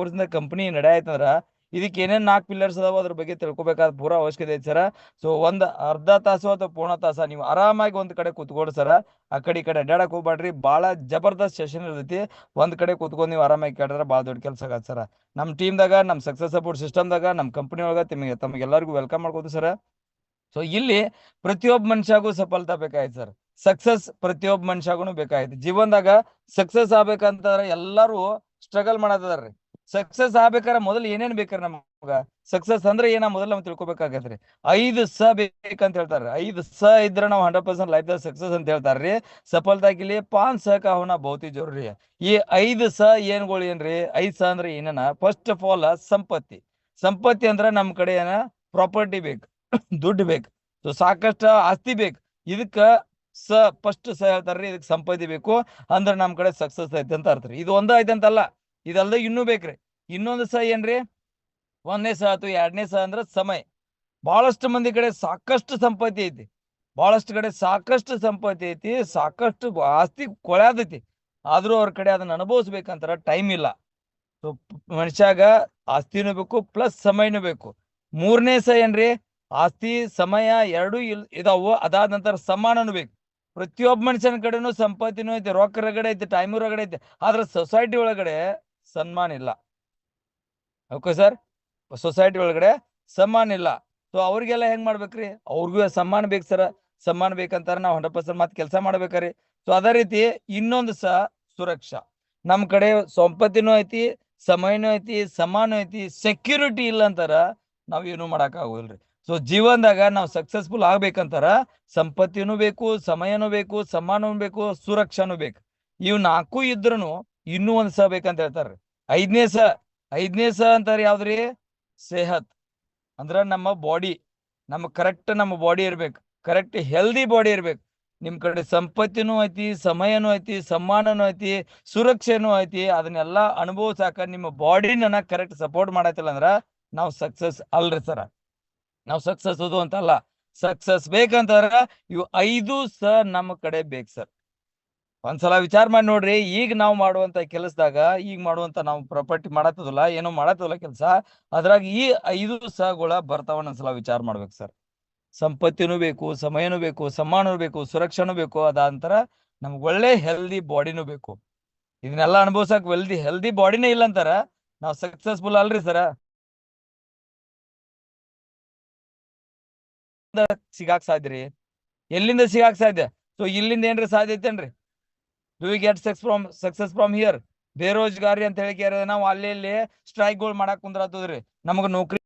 ವರ್ಷದಿಂದ ಕಂಪನಿ ನಡೆಯತ್ತಂದ್ರ ಇದಕ್ಕೆ ಏನೇನ್ 4 ಪಿಲ್ಲರ್ಸ್ ಅದಾವ ಅದ್ರ ಬಗ್ಗೆ ತಿಳ್ಕೊಬೇಕಾದ ಪೂರಾ ಅವಶ್ಯಕತೆ ಐತಿ ಸರ. ಸೊ ಒಂದ್ ಅರ್ಧ ತಾಸು ಅಥವಾ ಪೂರ್ಣ ತಾಸ ನೀವು ಆರಾಮಾಗಿ ಒಂದ್ ಕಡೆ ಕುತ್ಕೊಡ್ರಿ ಸರ. ಆ ಕಡೆ ಈ ಕಡೆ ಅಡ್ಡಾಡಕ್ ಹೋಗ್ಬೇಡ್ರಿ. ಬಾಳ ಜಬರ್ದಸ್ತ್ ಸೆಷನ್ ಇರ್ತೈತಿ. ಒಂದ್ ಕಡೆ ಕುತ್ಕೊಂಡ್ ನೀವು ಆರಾಮಾಗಿ ಕೇಳಿದ್ರೆ ಬಾಳ ದೊಡ್ಡ ಕೆಲಸ ಆಗತ್ತೆ ಸರ. ನಮ್ ಟೀಮ್ದಾಗ ನಮ್ ಸಕ್ಸಸ್ ಸಪೋರ್ಟ್ ಸಿಸ್ಟಮ್ದಾಗ ನಮ್ ಕಂಪನಿ ಒಳಗ ತಮಗೆಲ್ಲರಿಗೂ ವೆಲ್ಕಮ್ ಮಾಡ್ಕೋದು ಸರ. ಸೊ ಇಲ್ಲಿ ಪ್ರತಿಯೊಬ್ಬ ಮನುಷ್ಯಾಗೂ ಸಫಲತಾ ಬೇಕಾಯ್ತು ಸರ್. ಸಕ್ಸಸ್ ಪ್ರತಿಯೊಬ್ಬ ಮನುಷ್ಯಾಗೂ ಬೇಕಾಯ್ತು ಜೀವನದಾಗ. ಸಕ್ಸಸ್ ಆಗ್ಬೇಕಂತಂದ್ರೆ ಎಲ್ಲರೂ ಸ್ಟ್ರಗಲ್ ಮಾಡತ್ತದಾರ್ರಿ. ಸಕ್ಸಸ್ ಆಗ್ಬೇಕಾದ್ರೆ ಮೊದಲು ಏನೇನ್ ಬೇಕ್ರಿ ನಮಗ? ಸಕ್ಸಸ್ ಅಂದ್ರೆ ಏನ ಮೊದಲು ನಾವು ತಿಳ್ಕೊಬೇಕಾಗತ್ರಿ. 5 ಸ ಬೇಕಂತ ಹೇಳ್ತಾರ್ರಿ. 5 ಸ ಇದ್ರೆ ನಾವು 100% ಲೈಫ್ ದಾಗ ಸಕ್ಸಸ್ ಅಂತ ಹೇಳ್ತಾರ್ರಿ. ಸಫಲತಾ ಕೆ ಲಿಯೆ 5 ಸ ಕಾ ಹೋನಾ ಬಹುತ್ ಹಿ ಜರೂರಿ ಹೈ. ಈ 5 ಸ ಏನ್ಗಳು ಏನ್ರಿ? 5 ಸ ಅಂದ್ರೆ ಏನೇನ? ಫಸ್ಟ್ ಆಫ್ ಆಲ್ ಸಂಪತ್ತಿ. ಸಂಪತ್ತಿ ಅಂದ್ರೆ ನಮ್ ಕಡೆ ಏನ ಪ್ರಾಪರ್ಟಿ ಬೇಕು, ದುಡ್ಡು ಬೇಕು, ಸೊ ಸಾಕಷ್ಟು ಆಸ್ತಿ ಬೇಕು. ಇದಕ್ಕ ಸ ಫಸ್ಟ್ ಸ ಹೇಳ್ತಾರ್ರಿ. ಇದಕ್ ಸಂಪತ್ತಿ ಬೇಕು ಅಂದ್ರೆ ನಮ್ ಕಡೆ ಸಕ್ಸಸ್ ಐತೆ ಅಂತ ಅರ್ಥ ರೀ. ಇದು ಒಂದ ಐತೆ ಅಂತಲ್ಲ, ಇದಲ್ದ ಇನ್ನೂ ಬೇಕ್ರಿ. ಇನ್ನೊಂದು ಸ ಏನ್ರಿ? 1ನೇ ಸ ಅಥವಾ 2ನೇ ಸ ಅಂದ್ರೆ ಸಮಯ. ಬಹಳಷ್ಟು ಮಂದಿ ಕಡೆ ಸಾಕಷ್ಟು ಸಂಪತ್ತಿ ಐತಿ, ಬಹಳಷ್ಟು ಕಡೆ ಸಾಕಷ್ಟು ಸಂಪತ್ತಿ ಐತಿ, ಸಾಕಷ್ಟು ಆಸ್ತಿ ಕೊಳ್ಯಾದೈತಿ. ಆದ್ರೂ ಅವ್ರ ಕಡೆ ಅದನ್ನ ಅನುಭವಿಸ್ಬೇಕಂತಾರ ಟೈಮ್ ಇಲ್ಲ. ಸೊ ಮನುಷ್ಯಾಗ ಆಸ್ತಿನೂ ಬೇಕು ಪ್ಲಸ್ ಸಮಯನೂ ಬೇಕು. 3ನೇ ಸ ಏನ್ರಿ? ಆಸ್ತಿ ಸಮಯ ಎರಡೂ ಇದಾವು. ಅದಾದ ನಂತರ ಸಮ್ಮಾನನು ಬೇಕು. ಪ್ರತಿಯೊಬ್ಬ ಮನುಷ್ಯನ ಕಡೆನೂ ಸಂಪತ್ತಿನೂ ಐತಿ, ರೊಕ್ಕ ರಗಡೆ ಐತಿ, ಟೈಮ್ ರಗಡೆ ಐತಿ. ಆದ್ರೆ ಸೊಸೈಟಿ ಒಳಗಡೆ ಸನ್ಮಾನ ಇಲ್ಲ. ಓಕೆ ಸರ್, ಸೊಸೈಟಿ ಒಳಗಡೆ ಸಮ್ಮಾನ ಇಲ್ಲ. ಸೊ ಅವ್ರಿಗೆಲ್ಲ ಹೆಂಗ್ ಮಾಡ್ಬೇಕ್ರಿ? ಅವ್ರಿಗೂ ಸಮ್ಮಾನ ಬೇಕು ಸರ. ಸಮ್ಮಾನ ಬೇಕಂತಾರ ನಾವು 100% ಮತ್ ಕೆಲಸ ಮಾಡ್ಬೇಕ್ರಿ. ಸೊ ಅದೇ ರೀತಿ ಇನ್ನೊಂದು ಸ ಸುರಕ್ಷಾ. ನಮ್ ಕಡೆ ಸಂಪತ್ತಿನೂ ಐತಿ, ಸಮಯನೂ ಐತಿ, ಸಮ್ಮಾನ ಐತಿ, ಸೆಕ್ಯೂರಿಟಿ ಇಲ್ಲ ಅಂತಾರ ನಾವ್ ಏನು ಮಾಡಕ್ ಆಗೋದಿಲ್ರಿ. ಸೊ ಜೀವನದಾಗ ನಾವು ಸಕ್ಸಸ್ಫುಲ್ ಆಗ್ಬೇಕಂತಾರ ಸಂಪತ್ತಿನೂ ಬೇಕು, ಸಮಯನೂ ಬೇಕು, ಸಮ್ಮಾನನೂ ಬೇಕು, ಸುರಕ್ಷಾನೂ ಬೇಕು. ಇವ್ 4 ಇದ್ರೂನು ಇನ್ನೂ ಒಂದ್ ಸ ಬೇಕಂತ ಹೇಳ್ತಾರ್ರಿ. 5ನೇ ಸ. 5ನೇ ಸ ಅಂತಾರ ಯಾವ್ದ್ರಿ? ಸೇಹತ್. ಅಂದ್ರ ನಮ್ಮ ಬಾಡಿ, ನಮ್ಮ ಬಾಡಿ ಇರ್ಬೇಕು, ಕರೆಕ್ಟ್ ಹೆಲ್ದಿ ಬಾಡಿ ಇರ್ಬೇಕು. ನಿಮ್ ಕಡೆ ಸಂಪತ್ತಿನೂ ಐತಿ, ಸಮಯನೂ ಐತಿ, ಸಮ್ಮಾನನೂ ಐತಿ, ಸುರಕ್ಷೆನೂ ಐತಿ. ಅದನ್ನೆಲ್ಲ ಅನುಭವಿಸಾಕ ನಿಮ್ಮ ಬಾಡಿನ ಕರೆಕ್ಟ್ ಸಪೋರ್ಟ್ ಮಾಡತ್ತಿಲ್ಲ ಅಂದ್ರ ನಾವು ಸಕ್ಸಸ್ ಅಲ್ರಿ ಸರ. ನಾವು ಸಕ್ಸಸ್ ಅದು ಅಂತಲ್ಲ. ಸಕ್ಸಸ್ ಬೇಕಂತಾರ ಇವು 5 ಸ ನಮ್ಮ ಕಡೆ ಬೇಕು ಸರ್. ಒಂದ್ಸಲ ವಿಚಾರ ಮಾಡಿ ನೋಡ್ರಿ. ಈಗ ನಾವು ಮಾಡುವಂತ ಕೆಲಸದಾಗ, ಈಗ ಮಾಡುವಂತ ನಾವು ಪ್ರಾಪರ್ಟಿ ಮಾಡತ್ತದಲ್ಲ, ಏನೋ ಮಾಡತ್ತದಲ್ಲ ಕೆಲಸ, ಅದ್ರಾಗ ಈ 5 ಸಗಳ ಬರ್ತಾವನ್ನ ಒಂದ್ಸಲ ವಿಚಾರ ಮಾಡ್ಬೇಕು ಸರ್. ಸಂಪತ್ತಿನೂ ಬೇಕು, ಸಮಯನೂ ಬೇಕು, ಸಮ್ಮಾನನೂ ಬೇಕು, ಸುರಕ್ಷಾನೂ ಬೇಕು. ಅದಾಂತರ ನಮ್ಗೆ ಒಳ್ಳೆ ಹೆಲ್ದಿ ಬಾಡಿನೂ ಬೇಕು. ಇದನ್ನೆಲ್ಲ ಅನುಭವಿಸಕ್ ಹೆಲ್ದಿ ಬಾಡಿನೇ ಇಲ್ಲ ಅಂತಾರ ನಾವು ಸಕ್ಸಸ್ಫುಲ್ ಅಲ್ರಿ ಸರ. ಸಿಗಾಕ್ ಸಾಧ್ಯ ರೀ? ಎಲ್ಲಿಂದ ಸಿಗಾಕ್ ಸಾಧ್ಯ? ಸೊ ಇಲ್ಲಿಂದ ಏನ್ರಿ ಸಾಧ್ಯ ಐತೇನ್ರಿ? Do you get success from here? ಬೇರೋಜ್ಗಾರಿ ಅಂತ ಹೇಳಿ ನಾವು ಅಲ್ಲಿ ಇಲ್ಲಿ ಸ್ಟ್ರೈಕ್ಗಳು ಮಾಡಕ್ ಕುಂದ್ರಾತದ್ರಿ. ನಮಗ ನೌಕರಿ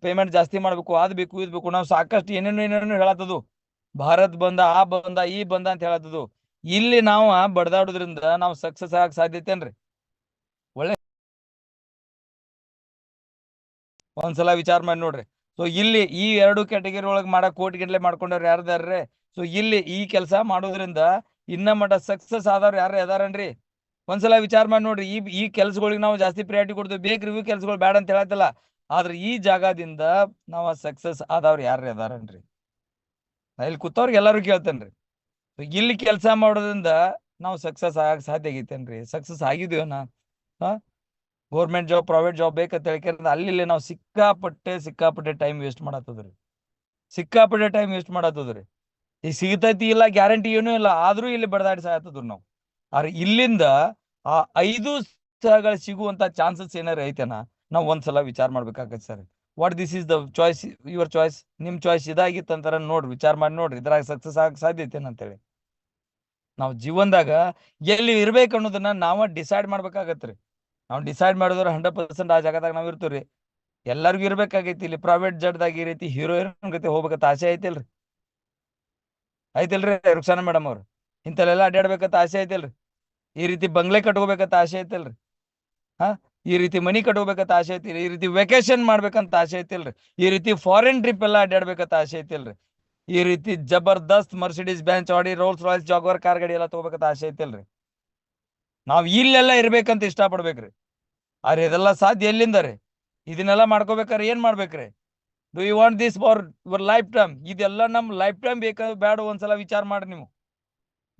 ಪೇಮೆಂಟ್ ಜಾಸ್ತಿ ಮಾಡ್ಬೇಕು, ಅದ್ ಬೇಕು, ಇದ್ ಬೇಕು. ನಾವು ಸಾಕಷ್ಟು ಏನೇನು ಹೇಳತ್ತದು. ಭಾರತ್ ಬಂದ, ಆ ಬಂದ, ಈ ಬಂದ ಅಂತ ಹೇಳತ್ತದು. ಇಲ್ಲಿ ನಾವು ಬಡದಾಡೋದ್ರಿಂದ ನಾವು ಸಕ್ಸಸ್ ಆಗಕ್ ಸಾಧ್ಯತೆನ್ರಿ? ಒಳ್ಳೆ ಒಂದ್ಸಲ ವಿಚಾರ ಮಾಡಿ ನೋಡ್ರಿ. ಸೊ ಇಲ್ಲಿ ಈ 2 ಕ್ಯಾಟಗರಿ ಒಳಗೆ ಮಾಡಕ್ ಕೋಟಿ ಗಂಟ್ಲೆ ಮಾಡ್ಕೊಂಡವ್ರು ಯಾರ್ದಾರ್ರಿ? ಸೊ ಇಲ್ಲಿ ಈ ಕೆಲಸ ಮಾಡೋದ್ರಿಂದ ಇನ್ನ ಮಟ ಸಕ್ಸಸ್ ಆದವ್ರು ಯಾರು ಅದಾರನ್ರಿ? ಒಂದ್ಸಲ ವಿಚಾರ ಮಾಡಿ ನೋಡ್ರಿ. ಈ ಕೆಲ್ಸಗಳಿಗೆ ನಾವು ಜಾಸ್ತಿ ಪ್ರಿಯಾರಿಟಿ ಕೊಡ್ತೀವಿ. ಬೇಕು ರಿವ್ಯೂ ಕೆಲ್ಸಗಳು ಬೇಡ ಅಂತ ಹೇಳತ್ತಲ್ಲ. ಆದ್ರೆ ಈ ಜಾಗದಿಂದ ನಾವ್ ಸಕ್ಸಸ್ ಆದವ್ರು ಯಾರು ಅದಾರನ್ರಿ? ನಾ ಇಲ್ಲಿ ಕೂತವ್ರಿಗೆ ಎಲ್ಲಾರು ಕೇಳ್ತೇನ್ರಿ. ಇಲ್ಲಿ ಕೆಲಸ ಮಾಡೋದ್ರಿಂದ ನಾವು ಸಕ್ಸಸ್ ಆಗಕ್ ಸಾಧ್ಯ ಆಗೈತೇನ್ರಿ? ಸಕ್ಸಸ್ ಆಗಿದೀವನ? ಹಾ, ಗೌರ್ಮೆಂಟ್ ಜಾಬ್, ಪ್ರೈವೇಟ್ ಜಾಬ್ ಬೇಕಂತ ಹೇಳ್ಕೊಂಡ್ರೆ ಅಲ್ಲಿ ನಾವು ಸಿಕ್ಕಾಪಟ್ಟೆ ಟೈಮ್ ವೇಸ್ಟ್ ಮಾಡತ್ತದ್ರಿ. ಸಿಕ್ಕಾಪಟ್ಟೆ ಟೈಮ್ ವೇಸ್ಟ್ ಮಾಡತ್ತದ್ರಿ. ಈಗ ಸಿಗತೈತಿ ಇಲ್ಲ ಗ್ಯಾರಂಟಿ ಏನೂ ಇಲ್ಲ, ಆದ್ರೂ ಇಲ್ಲಿ ಬಡದಾಡಿ ಸಾಯತ್ತದ್ರಿ ನಾವು. ಆದ್ರೆ ಇಲ್ಲಿಂದ ಆ 5 ಸ್ಥಳಗಳು ಸಿಗುವಂತ ಚಾನ್ಸಸ್ ಏನಾರ ಐತೆನ? ನಾವು ಒಂದ್ಸಲ ವಿಚಾರ ಮಾಡ್ಬೇಕಾಗತ್ತೆ sir. What this is the choice, your choice. ನಿಮ್ ಚಾಯ್ಸ್ ಇದಾಗಿತ್ತಂತಾರ ನೋಡ್ರಿ, ವಿಚಾರ ಮಾಡಿ ನೋಡ್ರಿ. ಇದ್ರಾಗ ಸಕ್ಸಸ್ ಆಗಕ್ ಸಾಧ್ಯತೆ ಅಂತೇಳಿ ನಾವು ಜೀವನದಾಗ ಎಲ್ಲಿ ಇರ್ಬೇಕು ಅನ್ನೋದನ್ನ ನಾವ ಡಿಸೈಡ್ ಮಾಡ್ಬೇಕಾಗತ್ರಿ. ನಾವು ಡಿಸೈಡ್ ಮಾಡಿದ್ರೆ 100% ಆ ಜಾಗದಾಗ ನಾವ್ ಇರ್ತೀವ್ರಿ. ಎಲ್ಲರಿಗೂ ಇರ್ಬೇಕಾಗೈತಿ. ಇಲ್ಲಿ ಪ್ರೈವೇಟ್ ಜಡ್ದಾಗ ಈ ರೀತಿ ಹೀರೋಯಿನ್ ಗತಿ ಹೋಗ್ಬೇಕಂತ ಆಸೆ ಐತಿಲ್ರಿ? ರುಕ್ಸಾನ ಮೇಡಮ್ ಅವ್ರು ಇಂಥಲ್ಲೆಲ್ಲ ಅಡ್ಡಾಡ್ಬೇಕಂತ ಆಸೆ ಐತಿಲ್ರಿ? ಈ ರೀತಿ ಬಂಗ್ಲೆ ಕಟ್ಕೋಬೇಕಂತ ಆಸೆ ಐತಿಲ್ರಿ? ಹಾ, ಈ ರೀತಿ ಮನಿ ಕಟ್ಕೋಬೇಕಂತ ಆಸೆ ಐತಿಲ್ರಿ? ಈ ರೀತಿ ವೆಕೇಶನ್ ಮಾಡ್ಬೇಕಂತ ಆಸೆ ಐತಿಲ್ರಿ? ಈ ರೀತಿ ಫಾರಿನ್ ಟ್ರಿಪ್ ಎಲ್ಲ ಅಡ್ಡಾಡ್ಬೇಕಂತ ಆಸೆ ಐತಿಲ್ರಿ? ಈ ರೀತಿ ಜಬರ್ದಸ್ತ್ ಮರ್ಸಿಡೀಸ್ ಬೆಂಚ್, ಆಡಿ, ರೋಲ್ಸ್ ರಾಯ್ಸ್, ಜಾಗ್ವಾರ್ ಕಾರ್ ಗಾಡಿ ಎಲ್ಲ ತಗೋಬೇಕಂತ ಆಸೆ ಐತಿಲ್ರಿ? ನಾವ್ ಇಲ್ಲೆಲ್ಲ ಇರ್ಬೇಕಂತ ಇಷ್ಟ ಪಡ್ಬೇಕ್ರಿ. ಆದ್ರೆ ಇದೆಲ್ಲ ಸಾಧ್ಯ ಎಲ್ಲಿಂದ ರೀ? ಇದನ್ನೆಲ್ಲ ಮಾಡ್ಕೋಬೇಕಾರೆ ಏನ್ ಮಾಡ್ಬೇಕ್ರಿ? Do you want this for your lifetime? ಇದೆಲ್ಲ ನಮ್ ಲೈಫ್ ಟೈಮ್ ಬೇಡ? ಒಂದ್ಸಲ ವಿಚಾರ ಮಾಡ್ರಿ ನೀವು.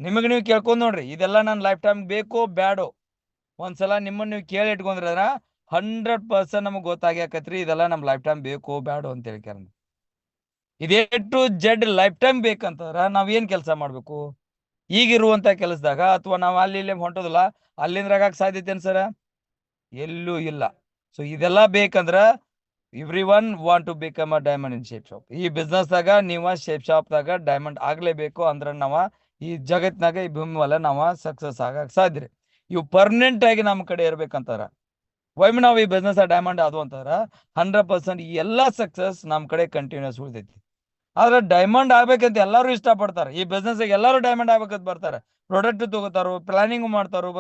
ನಿಮಗೆ ನೀವು ಕೇಳ್ಕೊಂಡ್ ನೋಡ್ರಿ, ಇದೆಲ್ಲ ನನ್ನ ಲೈಫ್ ಟೈಮ್ ಬೇಕೋ ಬ್ಯಾಡೋ. ಒಂದ್ಸಲ ನಿಮ್ಮನ್ನ ನೀವು ಕೇಳಿ ಇಟ್ಕೊಂಡ್ರ 100% ನಮಗ್ ಗೊತ್ತಾಗ್ಯಾಕತ್ರಿ ಇದೆಲ್ಲ ನಮ್ ಲೈಫ್ ಟೈಮ್ ಬೇಕೋ ಬ್ಯಾಡೋ ಅಂತ ಹೇಳ್ಕ್ಯಾರ. ಇದೇ ಟು ಜೆಡ್ ಲೈಫ್ ಟೈಮ್ ಬೇಕಂತಂದ್ರ ನಾವ್ ಏನ್ ಕೆಲಸ ಮಾಡ್ಬೇಕು? ಈಗಿರುವಂತ ಕೆಲಸದಾಗ ಅಥವಾ ನಾವ್ ಅಲ್ಲಿ ಇಲ್ಲಿ ಹೊಂಟೋದಿಲ್ಲ ಅಲ್ಲಿಂದ್ರಾಗಕ್ ಸಾಧ್ಯತೆ ಸರ ಎಲ್ಲೂ ಇಲ್ಲ. ಸೊ ಇದೆಲ್ಲ ಬೇಕಂದ್ರ everyone want to become a diamond in Safe Shop. ಈ ಬಿಸ್ನೆಸ್ ದಾಗ ನೀವ ಶೇಪ್ ಶಾಪ್ ದಾಗ ಡೈಮಂಡ್ ಆಗ್ಲೇಬೇಕು ಅಂದ್ರೆ ನಾವ ಈ ಜಗತ್ನಾಗ ಈ ಭೂಮಿ ಮೇಲೆ ನಾವ ಸಕ್ಸಸ್ ಆಗಕ್ ಸಾಧ್ಯ ರೀ. ಇವು ಪರ್ಮನೆಂಟ್ ಆಗಿ ನಮ್ಮ ಕಡೆ ಇರ್ಬೇಕಂತಾರ. ಒಮ್ಮೆ ನಾವು ಈ ಬಿಸ್ನೆಸ್ ಡೈಮಂಡ್ ಅದು ಅಂತಾರ 100% ಈ ಎಲ್ಲಾ ಸಕ್ಸಸ್ ನಮ್ ಕಡೆ ಕಂಟಿನ್ಯೂಸ್ ಉಳಿದೈತಿ. ಆದ್ರೆ ಡೈಮಂಡ್ ಆಗ್ಬೇಕಂತ ಎಲ್ಲಾರು ಇಷ್ಟ ಪಡ್ತಾರೆ. ಈ ಬಿಸ್ನೆಸ್ ಎಲ್ಲಾರು ಡೈಮಂಡ್ ಆಗ್ಬೇಕಂತ ಬರ್ತಾರೆ. ಪ್ರಾಡಕ್ಟ್ ತಗೋತಾರು, ಪ್ಲಾನಿಂಗ್ ಮಾಡ್ತಾರು,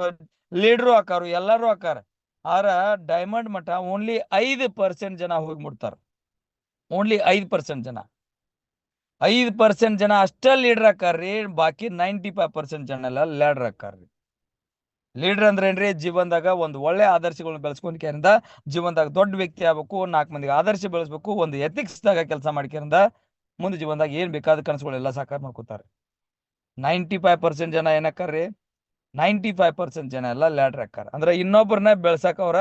ಲೀಡ್ರು ಹಾಕಾರು, ಎಲ್ಲಾರು ಹಾಕಾರ. ಆರ ಡೈಮಂಡ್ ಮಟ್ಟ ಓನ್ಲಿ 5% ಜನ ಹೋಗಿ ಮುಟ್ತಾರ. ಓನ್ಲಿ 5% ಜನ, 5% ಜನ ಅಷ್ಟ ಲೀಡರ್ ಹಾಕಾರ್ರಿ. ಬಾಕಿ 95% ಜನ ಎಲ್ಲ ಲ್ಯಾಡರ್ ಹಾಕಾರ್ರಿ. ಲೀಡರ್ ಅಂದ್ರೆ ಏನ್ರಿ? ಜೀವನದಾಗ ಒಂದು ಒಳ್ಳೆ ಆದರ್ಶಗಳನ್ನ ಬೆಳೆಸ್ಕೊಂಡ್ಕೇರಿಂದ ಜೀವನದಾಗ ದೊಡ್ಡ ವ್ಯಕ್ತಿ ಆಗ್ಬೇಕು, 4 ಮಂದಿಗೆ ಆದರ್ಶ ಬೆಳೆಸ್ಬೇಕು, ಒಂದು ಎಥಿಕ್ಸ್ ದಾಗ ಕೆಲಸ ಮಾಡ್ಕೇರಿಂದ ಮುಂದೆ ಜೀವನದಾಗ ಏನ್ ಬೇಕಾದ ಕನಸುಗಳೆಲ್ಲ ಸಾಕಾರ ಮಾಡ್ಕೋತಾರೆ. 95% ಜನ ಏನಕ್ಕಾರ್ರಿ? 95% ಜನ ಎಲ್ಲ ಲ್ಯಾಡರ್ ಹಾಕಾರ. ಅಂದ್ರೆ ಇನ್ನೊಬ್ಬರನ್ನ ಬೆಳ್ಸಕ್ ಅವ್ರ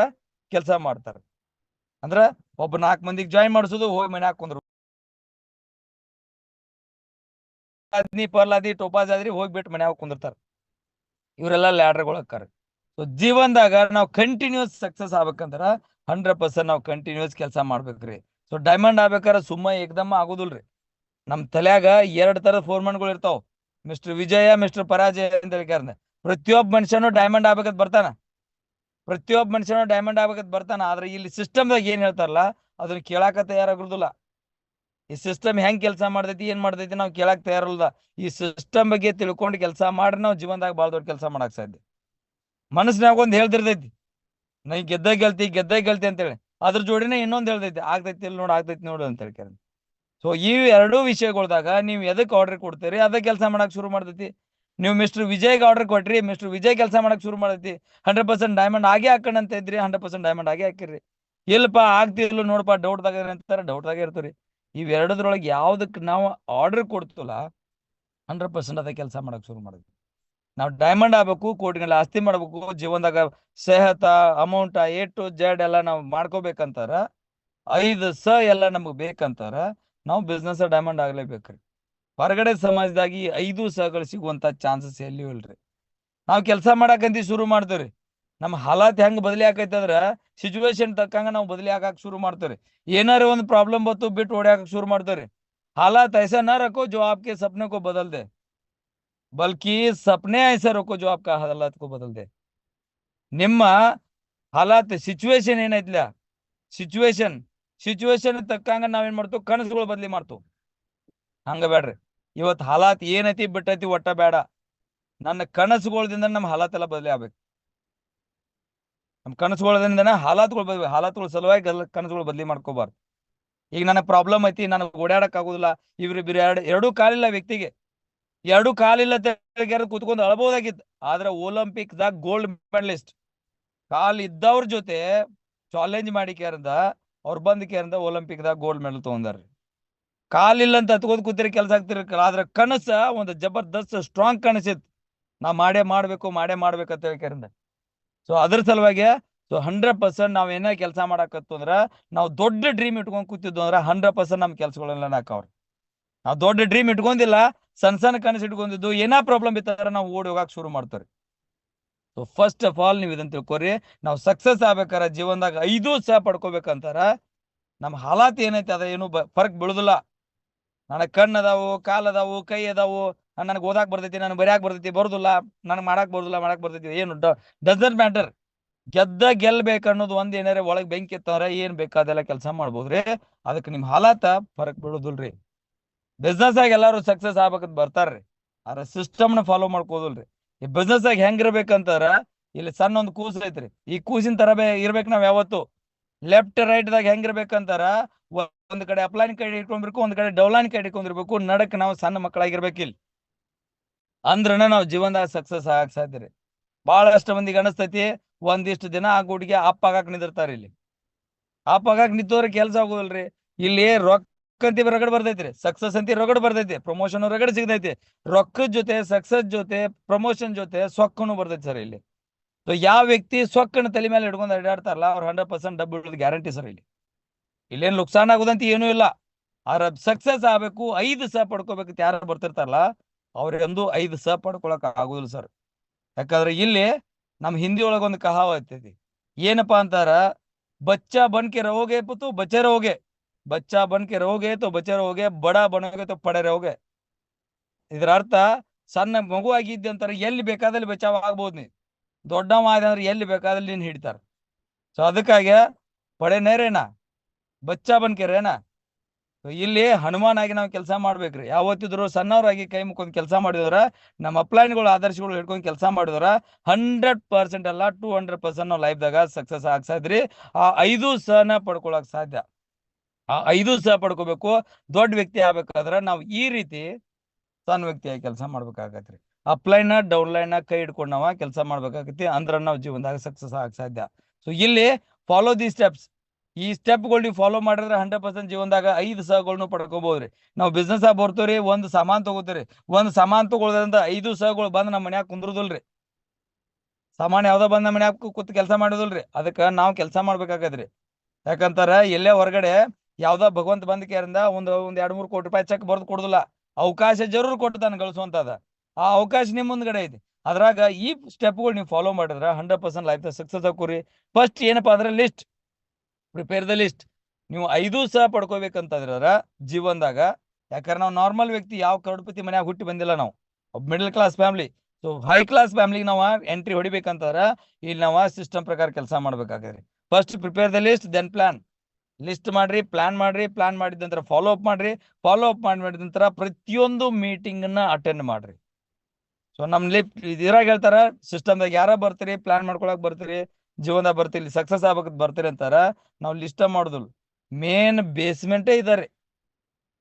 ಕೆಲಸ ಮಾಡ್ತಾರೆ. ಅಂದ್ರ ಒಬ್ಬ 4 ಮಂದಿಗೆ ಜಾಯಿನ್ ಮಾಡಿಸೋದು, ಹೋಗಿ ಮನೆ ಹಾಕೊಂಡ್ರು ಪರ್ಲಾದಿ ಟೋಪಾಜ್ ಆದ್ರಿ ಹೋಗ್ಬಿಟ್ಟು ಮನೆ ಹಾಕಿ ಕುಂದಿರ್ತಾರ. ಇವರೆಲ್ಲ ಲ್ಯಾಡರ್ಗಳು ಹಾಕಾರ. ಸೊ ಜೀವನದಾಗ ನಾವು ಕಂಟಿನ್ಯೂಸ್ ಸಕ್ಸಸ್ ಆಗ್ಬೇಕಂದ್ರ 100% ನಾವು ಕಂಟಿನ್ಯೂಸ್ ಕೆಲಸ ಮಾಡ್ಬೇಕ್ರಿ. ಸೊ ಡೈಮಂಡ್ ಆಗ್ಬೇಕಾರ ಸುಮ್ಮ ಏಕದಮ್ಮ ಆಗೋದಿಲ್ರಿ. ನಮ್ ತಲ್ಯಾಗ 2 ತರದ ಫೋರ್ಮನ್ಗಳು ಇರ್ತಾವ, ಮಿಸ್ಟರ್ ವಿಜಯ, ಮಿಸ್ಟರ್ ಪರಾಜಯ ಅಂತ ಹೇಳ್ಯಾರ. ಪ್ರತಿಯೊಬ್ಬ ಮನುಷ್ಯನು ಡೈಮಂಡ್ ಆಗ್ಬೇಕಂತ ಬರ್ತಾನ. ಪ್ರತಿಯೊಬ್ಬ ಮನುಷ್ಯನು ಡೈಮಂಡ್ ಆಗ್ಬೇಕಂತ ಬರ್ತಾನ. ಆದ್ರೆ ಇಲ್ಲಿ ಸಿಸ್ಟಮ್ದಾಗ ಏನ್ ಹೇಳ್ತಾರಲ್ಲ ಅದನ್ನ ಕೇಳಾಕ ತಯಾರಾಗಿರುದಿಲ್ಲ. ಈ ಸಿಸ್ಟಮ್ ಹೆಂಗ್ ಕೆಲಸ ಮಾಡ್ತೈತಿ, ಏನ್ ಮಾಡ್ತೈತಿ ನಾವು ಕೇಳಾಕ್ ತಯಾರಿಲ್ಲ. ಈ ಸಿಸ್ಟಮ್ ಬಗ್ಗೆ ತಿಳ್ಕೊಂಡು ಕೆಲಸ ಮಾಡ್ರಿ ನಾವು ಜೀವನದಾಗ ಬಾಳ ದೊಡ್ಡ ಕೆಲಸ ಮಾಡಕ್ ಸಾಧ್ಯ. ಮನಸ್ಸಿನಾಗ ಒಂದ್ ಹೇಳ್ತಿರ್ತೈತಿ, ನೈ ಗೆದ್ದ ಗೆಲ್ತಿ ಅಂತೇಳಿ. ಅದ್ರ ಜೋಡಿನೇ ಇನ್ನೊಂದ್ ಹೇಳ್ತೈತಿ, ಆಗ್ತೈತಿ ಇಲ್ಲಿ ನೋಡು, ಆಗ್ತೈತಿ ನೋಡು ಅಂತ ಹೇಳ್ತಾರೆ. ಸೊ ಈ 2 ವಿಷಯಗಳ್ದಾಗ ನೀವು ಎದಕ್ ಆರ್ಡರ್ ಕೊಡ್ತೀರಿ ಅದ ಕೆಲಸ ಮಾಡಕ್ ಶುರು ಮಾಡ್ತೈತಿ. ನೀವು ಮಿಸ್ಟರ್ ವಿಜಯ್ಗೆ ಆರ್ಡರ್ ಕೊಟ್ರಿ, ಮಿಸ್ಟರ್ ವಿಜಯ್ ಕೆಲಸ ಮಾಡಕ್ ಶುರು ಮಾಡೈತಿ. 100% ಡೈಮಂಡ್ ಆಗೇ ಹಾಕೋಣ ಅಂತ ಇದ್ರಿ, 100% ಡೈಮಂಡ್ ಆಗೇ ಹಾಕಿರಿ. ಇಲ್ಲಪ್ಪ ಆಗ್ತಿರ್ಲು ನೋಡಪ್ಪ ಡೌಟ್ದಾಗ ಅಂತಾರ, ಡೌಟ್ದಾಗ ಇರ್ತೀರಿ. ಇವೆರಡದ್ರೊಳಗೆ ಯಾವ್ದಕ್ ನಾವು ಆರ್ಡರ್ ಕೊಡ್ತೀವಲ್ಲ 100% ಅದ ಕೆಲಸ ಮಾಡಕ್ ಶುರು ಮಾಡಿದ್ವಿ. ನಾವು ಡೈಮಂಡ್ ಆಗ್ಬೇಕು, ಕೋಟಿಗೆಲ್ಲ ಆಸ್ತಿ ಮಾಡ್ಬೇಕು, ಜೀವನದಾಗ ಸೆಹತ ಅಮೌಂಟ್ ಎ ಟು ಜೆಡ್ ಎಲ್ಲ ನಾವು ಮಾಡ್ಕೋಬೇಕಂತಾರ, 5 ಎಲ್ಲ ನಮಗ್ ಬೇಕಂತಾರ ನಾವು ಬಿಸ್ನೆಸ್ ಡೈಮಂಡ್ ಆಗ್ಲೇಬೇಕ್ರಿ. ಹೊರಗಡೆ ಸಮಾಜದಾಗಿ 5 ಸಗಳು ಸಿಗುವಂತ ಚಾನ್ಸಸ್ ಎಲ್ಲಿಯೂ ಇಲ್ರಿ. ನಾವು ಕೆಲಸ ಮಾಡಕಂತ ಶುರು ಮಾಡ್ತೇವ್ರಿ. ನಮ್ಮ ಹಾಲಾತ್ ಹೆಂಗ್ ಬದಲಿ ಆಕೈತಂದ್ರ ಸಿಚುವೇಶನ್ ತಕ್ಕಂಗ ನಾವು ಬದಲಿ ಆಗಾಕ್ ಶುರು ಮಾಡ್ತೇವ್ರಿ. ಏನಾರ ಒಂದು ಪ್ರಾಬ್ಲಮ್ ಬತ್ತು ಬಿಟ್ಟು ಓಡ್ಯಾಕ ಶುರು ಮಾಡ್ತೇವ್ರಿ. हालात ऐसा ना रखो जो आपके सपने को बदल दे, बल्कि सपने ऐसा रखो जो आपका हालात को बदल दे. ನಿಮ್ಮ ಹಾಲಾತ್ ಸಿಚುವೇಶನ್ ಏನೈತ್ಲ, ಸಿಚುವೇಶನ್ ತಕ್ಕಂಗ ನಾವೇನ್ ಮಾಡ್ತೇವೆ, ಕನಸುಗಳು ಬದಲಿ ಮಾಡ್ತೇವೆ. ಹಂಗ ಬೇಡ್ರಿ. ಇವತ್ತು ಹಾಲಾತ್ ಏನೈತಿ ಬಿಟ್ಟೈತಿ ಒಟ್ಟ ಬೇಡ. ನನ್ನ ಕನಸುಗಳದಿಂದ ನಮ್ಮ ಹಾಲಾತ್ ಎಲ್ಲ ಬದಲಿ ಆಗ್ಬೇಕು. ನಮ್ಮ ಕನಸುಗಳಿಂದನ ಹಾಲಾತ್ಗಳು ಬದಲಿ, ಹಾಲಾತ್ಗಳ ಸಲುವಾಗಿ ಕನಸುಗಳು ಬದಲಿ ಮಾಡ್ಕೋಬಾರ್ದು. ಈಗ ನನಗೆ ಪ್ರಾಬ್ಲಮ್ ಐತಿ, ನನಗೆ ಓಡಾಡಕ್ ಆಗುದಿಲ್ಲ. ಇವ್ರಿಬ್ರು ಎರಡೂ ಕಾಲಿಲ್ಲ ವ್ಯಕ್ತಿಗೆ, 2 ಕಾಲಿಲ್ಲ ಕೂತ್ಕೊಂಡು ಅಳಬಹುದಾಗಿತ್ತು. ಆದ್ರೆ ಒಲಿಂಪಿಕ್ ದಾಗ ಗೋಲ್ಡ್ ಮೆಡಲಿಸ್ಟ್ ಕಾಲ್ ಇದ್ದವ್ರ ಜೊತೆ ಚಾಲೆಂಜ್ ಮಾಡಿ ಕೇರಿಂದ ಅವ್ರು ಬಂದ್ ಕೇರಿಂದ ಒಲಿಂಪಿಕ್ ದಾಗ ಗೋಲ್ಡ್ ಮೆಡಲ್ ತಗೊಂಡಾರ್ರಿ. ಕಾಲಿಲ್ಲ ಅಂತ ಹತ್ಕೋದ್ ಕೂತಿರಿ ಕೆಲಸ ಆಗ್ತಿರ್ಕಲ್ಲ. ಆದ್ರೆ ಕನಸ ಒಂದು ಜಬರ್ದಸ್ತ್ ಸ್ಟ್ರಾಂಗ್ ಕನಸಿತ್ತು, ನಾ ಮಾಡ್ಬೇಕಂತ ಹೇಳ್ಕೇರಿಂದ. ಸೊ ಅದ್ರ ಸಲುವಾಗಿ ಸೊ 100% ನಾವ್ ಏನೇ ಕೆಲಸ ಮಾಡಕತ್ತು ಅಂದ್ರ ನಾವು ದೊಡ್ಡ ಡ್ರೀಮ್ ಇಟ್ಕೊಂಡ್ ಕೂತಿದ್ವು ಅಂದ್ರ 100% ನಮ್ ಕೆಲ್ಸಗಳೆಲ್ಲ ನಾಕವ್ರಿ. ನಾವು ದೊಡ್ಡ ಡ್ರೀಮ್ ಇಟ್ಕೊಂಡಿಲ್ಲ, ಸಣ್ಣ ಕನಸು ಇಟ್ಕೊಂಡಿದ್ದು, ಏನಾ ಪ್ರಾಬ್ಲಮ್ ಇತ್ತಾರ ನಾವು ಓಡಿ ಹೋಗಕ್ ಶುರು ಮಾಡ್ತಾರೆ. ಸೊ ಫಸ್ಟ್ ಆಫ್ ಆಲ್ ನೀವು ಇದನ್ನ ತಿಳ್ಕೊರಿ, ನಾವು ಸಕ್ಸಸ್ ಆಗ್ಬೇಕಾರ ಜೀವನದಾಗ 5 ಪಡ್ಕೋಬೇಕಂತಾರ ನಮ್ ಹಾಲಾತ್ ಏನೈತಿ ಅದ ಏನು ಫರ್ಕ್ ಬೀಳುದಿಲ್ಲ. ನನಗ್ ಕಣ್ಣು ಅದಾವು, ಕಾಲ್ ಅದಾವು, ಕೈ ಅದಾವು, ನನಗೆ ಓದಾಕ್ ಬರ್ತೈತಿ, ನನಗೆ ಬರೆಯಾಕ್ ಬರ್ತೈತಿ, ಬರುದಿಲ್ಲ, ನನಗೆ ಮಾಡಕ್ ಬರ್ತೈತಿ, ಏನು ಡಸಂಟ್ ಮ್ಯಾಟರ್. ಗೆಲ್ಬೇಕನ್ನೋದು ಒಂದ್ ಏನಾರ ಒಳಗ್ ಬೆಂಕಿ ಇತ್ತಂದ್ರ ಏನ್ ಬೇಕಾದೆಲ್ಲ ಕೆಲಸ ಮಾಡ್ಬೋದ್ರಿ. ಅದಕ್ಕೆ ನಿಮ್ ಹಾಲಾತ ಫರಕ್ ಬೀಳುದಿಲ್ರಿ. ಬಿಸ್ನೆಸ್ ಆಗಿ ಎಲ್ಲಾರು ಸಕ್ಸಸ್ ಆಗ್ಬೇಕಂತ ಬರ್ತಾರ್ರಿ, ಆದ್ರೆ ಸಿಸ್ಟಮ್ನ ಫಾಲೋ ಮಾಡ್ಕೋದಿಲ್ರಿ. ಈ ಬಿಸ್ನೆಸ್ ಆಗಿ ಹೆಂಗಿರ್ಬೇಕಂತಾರ, ಇಲ್ಲಿ ಸಣ್ಣ ಒಂದು ಕೂಸ್ ಐತ್ರಿ, ಈ ಕೂಸಿನ ತರ ಇರ್ಬೇಕು ನಾವ್ ಯಾವತ್ತು. ಲೆಫ್ಟ್ ರೈಟ್ ದಾಗ ಹೆಂಗಿರ್ಬೇಕಂತಾರ, ಒಂದ್ ಕಡೆ ಅಪ್ಲೈನ್ ಕೈ ಇಟ್ಕೊಂಡಿರ್ಬೇಕು, ಒಂದ್ ಕಡೆ ಡೌಲೈನ್ ಕೈ ಇಟ್ಕೊಂಡಿರ್ಬೇಕು. ನಡಕ್ ನಾವು ಸಣ್ಣ ಮಕ್ಕಳಾಗಿರ್ಬೇಕು. ಇಲ್ಲಿ ಅಂದ್ರನ ನಾವು ಜೀವನದಾಗ ಸಕ್ಸಸ್ ಆಗಕ್ ಸಾಧ್ಯ ರೀ. ಬಹಳಷ್ಟು ಮಂದಿಗೆ ಅನಸ್ತೈತಿ ಒಂದಿಷ್ಟು ದಿನ ಆ ಗುಡಿಗೆ ಅಪ್ಪ ಆಗಾಕ್ ನಿಂದಿರ್ತಾರ. ಇಲ್ಲಿ ಅಪ್ಪ ಆಗಾಕ್ ನಿಂತವ್ರೆ ಕೆಲ್ಸ ಆಗೋದಿಲ್ರಿ. ಇಲ್ಲಿ ರೊಕ್ಕ ಅಂತಿ ರಗಡ್ ಬರ್ತೈತ್ರಿ, ಸಕ್ಸಸ್ ಅಂತಿ ರಗಡ್ ಬರ್ತೈತಿ, ಪ್ರಮೋಷನ್ ರಗಡ್ ಸಿಗ್ತೈತಿ. ರೊಕ್ಕದ ಜೊತೆ ಸಕ್ಸಸ್ ಜೊತೆ ಪ್ರಮೋಷನ್ ಜೊತೆ ಸೊಕ್ಕನು ಬರ್ತೈತಿ ಸರ್ ಇಲ್ಲಿ. ಸೊ ಯಾವ ವ್ಯಕ್ತಿ ಸೊಕ್ಕನ ತಲೆ ಮೇಲೆ ಹಿಡ್ಕೊಂಡು ಅಡ್ಡಾಡ್ತಾರಲ್ಲ ಅವ್ರು 100% ಡಬ್ಬು ಇಡೋದು ಗ್ಯಾರಂಟಿ ಸರ್ ಇಲ್ಲಿ. ಇಲ್ಲೇನು ನುಕ್ಸಾನ್ ಆಗೋದಂತ ಏನೂ ಇಲ್ಲ. ಅವ್ರ ಸಕ್ಸಸ್ ಆಗ್ಬೇಕು, 5 ಸಹ ಪಡ್ಕೋಬೇಕಂತ ಯಾರು ಬರ್ತಿರ್ತಾರಲ್ಲ ಅವ್ರೆಂದು 5 ಸಹ ಪಡ್ಕೊಳಕ್ ಆಗುದಿಲ್ಲ ಸರ್. ಯಾಕಂದ್ರೆ ಇಲ್ಲಿ ನಮ್ ಹಿಂದಿ ಒಳಗೊಂದು ಕಹಾವತ್ ಐತಿ, ಏನಪ್ಪಾ ಅಂತಾರ, ಬಚ್ಚಾ ಬನ್ಕೆ ರहोगे तो बचे रहोगे, बच्चा बन के रहोगे तो बचे रहोगे, बड़ा बनोगे तो पड़े रहोगे. ಇದರ ಅರ್ಥ, ಸಣ್ಣ ಮಗು ಆಗಿದ್ದೆ ಅಂತಾರೆ ಎಲ್ಲಿ ಬೇಕಾದಲ್ಲಿ ಬಚಾವ್ ಆಗ್ಬೋದು, ನೀ ದೊಡ್ಡವ ಆದ ಅಂದ್ರೆ ಎಲ್ಲಿ ಬೇಕಾದಲ್ಲಿ ನೀನ್ ಹಿಡಿತಾರ. ಸೊ ಅದಕ್ಕಾಗಿ ಪಡೆ ನೇರೇನ ಬಚ್ಚಾ ಬನ್ಕೆರೇನ. ಇಲ್ಲಿ ಹನುಮಾನ್ ಆಗಿ ನಾವು ಕೆಲಸ ಮಾಡ್ಬೇಕ್ರಿ. ಯಾವತ್ತಿದ್ರು ಸಣ್ಣವರಾಗಿ ಕೈ ಮುಕ್ಕೊಂಡ್ ಕೆಲಸ ಮಾಡಿದ್ರ, ನಮ್ಮ ಅಪ್ಲೈನ್ಗಳು ಆದರ್ಶಗಳು ಹಿಡ್ಕೊಂಡು ಕೆಲಸ ಮಾಡಿದ್ರ 100% ಅಲ್ಲ 200% ನಾವು ಲೈಫ್ದಾಗ ಸಕ್ಸಸ್ ಆಗ್ಸಾದ್ರಿ. ಆ 5 ಸಹನ ಪಡ್ಕೊಳಕ್ ಸಾಧ್ಯ. ಆ 5 ಸಹ ಪಡ್ಕೋಬೇಕು. ದೊಡ್ಡ ವ್ಯಕ್ತಿ ಆಗ್ಬೇಕಾದ್ರೆ ನಾವು ಈ ರೀತಿ ಸಣ್ಣ ವ್ಯಕ್ತಿಯಾಗಿ ಕೆಲಸ ಮಾಡ್ಬೇಕಾಗತ್ರಿ. ಅಪ್ಲೈನ್ ಡೌನ್ಲೈನ್ ಕೈ ಹಿಡ್ಕೊಂಡು ನಾವ ಕೆಲಸ ಮಾಡ್ಬೇಕಾಗತಿ, ಅಂದ್ರೆ ನಾವು ಜೀವನದಾಗ ಸಕ್ಸಸ್ ಆಗ ಸಾಧ್ಯ. ಸೊ ಇಲ್ಲಿ ಫಾಲೋ ದಿ ಸ್ಟೆಪ್ಸ್. ಈ ಸ್ಟೆಪ್ಗಳು ನೀವು ಫಾಲೋ ಮಾಡಿದ್ರೆ 100% ಜೀವನದಾಗ 5 ಸಹಗಳನ್ನು ಪಡ್ಕೋಬಹುದ್ರಿ. ನಾವು ಬಿಸ್ನೆಸ್ ಆಗಿ ಬರ್ತೇವ್ರಿ, ಒಂದು ಸಾಮಾನ್ ತಗೋತೀರಿ, ಒಂದು ಸಾಮಾನ್ ತಗೊಳ್ಳೋದ್ರಿಂದ 5 ಸಹಗಳು ಬಂದ್ ನಮ್ಮ ಮನ್ಯಾಗ ಕುಂದ್ರದಲ್ರಿ. ಸಾಮಾನ್ ಯಾವ್ದೋ ಬಂದ್ ನಮ್ಮ ಮನ್ಯಾಗ ಕೂತ್ ಕೆಲಸ ಮಾಡೋದಿಲ್ರಿ. ಅದಕ್ಕೆ ನಾವು ಕೆಲಸ ಮಾಡ್ಬೇಕಾಗದ್ರಿ. ಯಾಕಂತಾರ ಎಲ್ಲೇ ಹೊರಗಡೆ ಯಾವ್ದೋ ಭಗವಂತ ಬಂದ ಕೇರಿಂದ ಒಂದ್ 2-3 ಕೋಟಿ ರೂಪಾಯಿ ಚೆಕ್ ಬರ್ದು ಕೊಡುದಿಲ್ಲ. ಅವಕಾಶ ಜರೂರ್ ಕೊಟ್ಟು ತಾನು ಗಳಿಸುವಂತದ. ಆ ಅವಕಾಶ ನಿಮ್ ಮುಂದ್ಗಡೆ ಐತಿ. ಅದ್ರಾಗ ಈ ಸ್ಟೆಪ್ಗಳು ನೀವು ಫಾಲೋ ಮಾಡಿದ್ರ 100% ಲೈಫ್ ಸಕ್ಸಸ್ ಹಾಕೋರಿ. ಫಸ್ಟ್ ಏನಪ್ಪಾ ಅಂದ್ರೆ ಲಿಸ್ಟ್, ಪ್ರಿಪೇರ್ ದ ಲಿಸ್ಟ್. ನೀವು 5 ಸಹ ಪಡ್ಕೋಬೇಕಂತಂದ್ರ ಜೀವನದಾಗ. ಯಾಕಂದ್ರೆ ನಾವು ನಾರ್ಮಲ್ ವ್ಯಕ್ತಿ, ಯಾವ ಕರೋಡ್ಪತಿ ಮನ್ಯಾಗ ಹುಟ್ಟಿ ಬಂದಿಲ್ಲ ನಾವು, middle class family. So high class ಫ್ಯಾಮಿಲಿಗೆ ನಾವು ಎಂಟ್ರಿ ಹೊಡಿಬೇಕಂತಂದ್ರ ಇಲ್ಲಿ ನಾವು ಸಿಸ್ಟಮ್ ಪ್ರಕಾರ ಕೆಲಸ ಮಾಡ್ಬೇಕಾಗ್ರಿ. First prepare the list, then plan. List ಮಾಡ್ರಿ, ಪ್ಲಾನ್ ಮಾಡ್ರಿ, ಪ್ಲಾನ್ ಮಾಡಿದ ನಂತರ ಫಾಲೋ ಅಪ್ ಮಾಡ್ರಿ, ಫಾಲೋ ಅಪ್ ಮಾಡಿದ ನಂತರ ಪ್ರತಿಯೊಂದು ಮೀಟಿಂಗ್ ಅನ್ನ ಅಟೆಂಡ್ ಮಾಡ್ರಿ. ಸೊ ನಮ್ಲಿ ಇದ್ರಾಗ ಹೇಳ್ತಾರ, ಸಿಸ್ಟಮ್ದಾಗ ಯಾರ ಬರ್ತೀರಿ, ಪ್ಲಾನ್ ಮಾಡ್ಕೊಳಕ್ ಬರ್ತೀರಿ, ಜೀವನದಾಗ ಬರ್ತೀರಿ, ಸಕ್ಸಸ್ ಆಗ್ಬೇಕ ಬರ್ತೀರಿ ಅಂತಾರ. ನಾವು ಲಿಸ್ಟ್ ಮಾಡೋದಿಲ್ಲ. ಮೇನ್ ಬೇಸ್ಮೆಂಟೇ ಇದಾರೆ,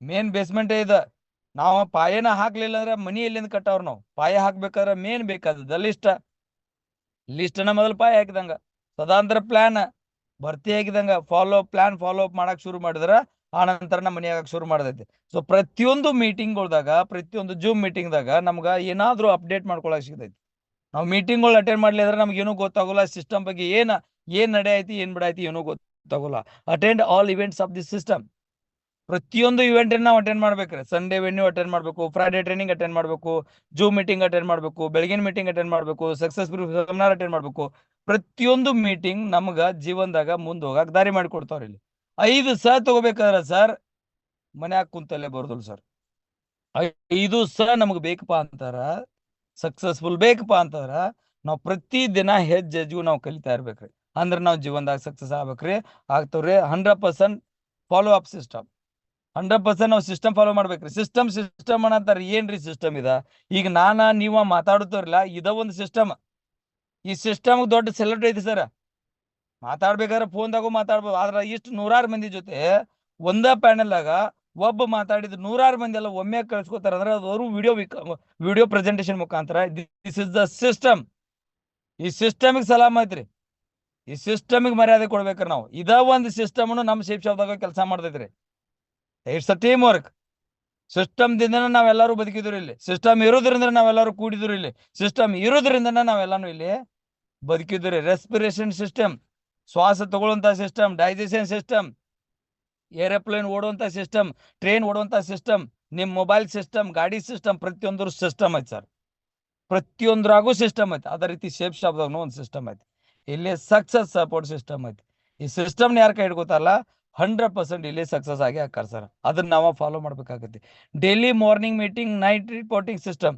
ಮೇನ್ ಬೇಸ್ಮೆಂಟೇ ಇದೆ. ನಾವು ಪಾಯನ ಹಾಕ್ಲಿಲ್ಲ ಅಂದ್ರೆ ಮನಿ ಎಲ್ಲಿಂದ ಕಟ್ಟವ್ರ. ನಾವು ಪಾಯ ಹಾಕ್ಬೇಕಾದ್ರೆ ಮೇನ್ ಬೇಕಾದ ಲಿಸ್ಟ್. ಲಿಸ್ಟ್ನ ಮೊದಲು ಪಾಯ ಹಾಕಿದಂಗ, ಸದಾಂತರ ಪ್ಲಾನ್ ಭರ್ತಿ ಆಗಿದಂಗ ಫಾಲೋ ಅಪ್ ಮಾಡಕ್ ಶುರು ಮಾಡಿದ್ರ ಆ ನಂತರ ನಮ್ಮ ಮನಿ ಆಗಕ್ ಶುರು ಮಾಡತೈತಿ. ಸೊ ಪ್ರತಿಯೊಂದು ಮೀಟಿಂಗ್ಗಳ್ದಾಗ, ಪ್ರತಿಯೊಂದು ಜೂಮ್ ಮೀಟಿಂಗ್ದಾಗ ನಮ್ಗ ಏನಾದ್ರೂ ಅಪ್ಡೇಟ್ ಮಾಡ್ಕೊಳಕ್ ಸಿಗ್ತೈತಿ. ನಾವು ಮೀಟಿಂಗ್ಗಳು ಅಟೆಂಡ್ ಮಾಡ್ಲಿ ಅಂದ್ರೆ ನಮ್ಗೆ ಏನೂ ಗೊತ್ತಾಗೋಲ್ಲ. ಸಿಸ್ಟಮ್ ಬಗ್ಗೆ ಏನ್ ನಡೆ ಐತಿ, ಏನ್ ಬಿಡೈತಿ ಏನೂ ಗೊತ್ತಾಗೋಲ್ಲ. Attend all events of the system. ಪ್ರತಿಯೊಂದು ಇವೆಂಟ್ ನಾವು ಅಟೆಂಡ್ ಮಾಡ್ಬೇಕ್ರಿ. ಸಂಡೇ ವೆನ್ಯೂ ಅಟೆಂಡ್ ಮಾಡ್ಬೇಕು, ಫ್ರೈಡೆ ಟ್ರೈನಿಂಗ್ ಅಟೆಂಡ್ ಮಾಡ್ಬೇಕು, ಜೂಮ್ ಮೀಟಿಂಗ್ ಅಟೆಂಡ್ ಮಾಡ್ಬೇಕು, ಬೆಳಗಿನ ಮೀಟಿಂಗ್ ಅಟೆಂಡ್ ಮಾಡ್ಬೇಕು, ಸಕ್ಸಸ್ ಸೆಮಿನಾರ್ ಅಟೆಂಡ್ ಮಾಡ್ಬೇಕು. ಪ್ರತಿಯೊಂದು ಮೀಟಿಂಗ್ ನಮ್ಗ ಜೀವನದಾಗ ಮುಂದೆ ಹೋಗಕ್ ದಾರಿ ಮಾಡಿಕೊಡ್ತಾವ್ರಿ. ಇಲ್ಲಿ 5 ಸಹ ತಗೋಬೇಕಾದ್ರ ಸರ್ ಮನ್ಯಾಗ ಕುಂತಲ್ಲೇ ಬರೋದಿಲ್ಲ ಸರ್. 5 ಸಹ ನಮ್ಗೆ ಬೇಕಪ್ಪ ಅಂತಾರ, ಸಕ್ಸಸ್ಫುಲ್ ಬೇಕಪ್ಪ ಅಂತಂದ್ರ ನಾವು ಪ್ರತಿ ದಿನ ಹೆಜ್ಜೆಜ್ಜು ನಾವು ಕಲಿತಾ ಇರ್ಬೇಕ್ರಿ. ಅಂದ್ರೆ ನಾವು ಜೀವನದಾಗ ಸಕ್ಸಸ್ ಆಗ್ಬೇಕ್ರಿ, ಆಗ್ತವ್ರಿ. 100% follow up system. 100% ನಾವು ಸಿಸ್ಟಮ್ ಫಾಲೋ ಮಾಡ್ಬೇಕ್ರಿ. ಸಿಸ್ಟಮ್ ಅನ್ನಂತಾರ, ಏನ್ರಿ ಸಿಸ್ಟಮ್ ಇದ? ಈಗ ನೀವ ಮಾತಾಡುತ್ತವ್ರಲ್ಲ, ಇದ ಒಂದು ಸಿಸ್ಟಮ್. ಈ ಸಿಸ್ಟಮ್ ದೊಡ್ಡ ಸೆಲೆಬ್ರಿಟಿ ಐತಿ ಸರ್. ಮಾತಾಡ್ಬೇಕಾದ್ರೆ ಫೋನ್ದಾಗೂ ಮಾತಾಡ್ಬೋದು. ಆದ್ರ ಇಷ್ಟು 100 ಮಂದಿ ಜೊತೆ ಒಂದ ಪ್ಯಾನೆಲ್ ಆಗ ಒಬ್ಬ ಮಾತಾಡಿದ 100 ಮಂದಿ ಎಲ್ಲ ಒಮ್ಮೆ ಕಳ್ಸ್ಕೊತಾರ ಅಂದ್ರೆ ಅವರು ವಿಡಿಯೋ ಪ್ರೆಸೆಂಟೇಶನ್ ಮುಖಾಂತರ. This is the system. ಈ ಸಿಸ್ಟಮಿಗೆ ಸಲಾಮ್ ಐತ್ರಿ. ಈ ಸಿಸ್ಟಮಿಗೆ ಮರ್ಯಾದೆ ಕೊಡ್ಬೇಕ್ರಿ ನಾವು. ಇದ ಒಂದು ಸಿಸ್ಟಮ್ ನಮ್ ಶೇಪ್ ಶಾಪ್ದಾಗ ಕೆಲಸ ಮಾಡ್ತೈತ್ರಿ. It's a team work. System ದಿಂದ ನಾವೆಲ್ಲರೂ ಬದುಕಿದ್ರು ಇಲ್ಲಿ. ಸಿಸ್ಟಮ್ ಇರೋದ್ರಿಂದ ನಾವೆಲ್ಲರೂ ಕೂಡಿದ್ರು ಇಲ್ಲಿ. ಸಿಸ್ಟಮ್ ಇರೋದ್ರಿಂದ ನಾವೆಲ್ಲಾನು ಇಲ್ಲಿ ಬದುಕಿದ್ರಿ. ರೆಸ್ಪಿರೇಷನ್ ಸಿಸ್ಟಮ್, ಶ್ವಾಸ ತಗೊಳ್ಳುವಂತ ಸಿಸ್ಟಮ್, ಡೈಜೆಷನ್ ಸಿಸ್ಟಮ್, ಏರೋಪ್ಲೇನ್ ಓಡುವಂತ ಸಿಸ್ಟಮ್, ಟ್ರೈನ್ ಓಡುವಂತ ಸಿಸ್ಟಮ್, ನಿಮ್ ಮೊಬೈಲ್ ಸಿಸ್ಟಮ್, ಗಾಡಿ ಸಿಸ್ಟಮ್, ಪ್ರತಿಯೊಂದ್ರ ಸಿಸ್ಟಮ್ ಐತಿ ಸರ್. ಪ್ರತಿಯೊಂದ್ರಾಗೂ ಸಿಸ್ಟಮ್ ಐತಿ. ಅದೇ ರೀತಿ ಶೇಪ್ ಶಾಪ್ದಾಗೂ ಒಂದು ಸಿಸ್ಟಮ್ ಐತಿ. ಇಲ್ಲಿ ಸಕ್ಸಸ್ ಸಪೋರ್ಟ್ ಸಿಸ್ಟಮ್ ಐತಿ. ಈ ಸಿಸ್ಟಮ್ನ ಯಾರು ಕೈ ಹಿಡ್ಕೋತಾರಲ್ಲ 100% ಇಲ್ಲಿ ಸಕ್ಸಸ್ ಆಗಿ ಹಾಕಾರ ಸರ್. ಅದನ್ನ ನಾವು ಫಾಲೋ ಮಾಡ್ಬೇಕಾಗತ್ತೆ. Daily morning meeting, night reporting system.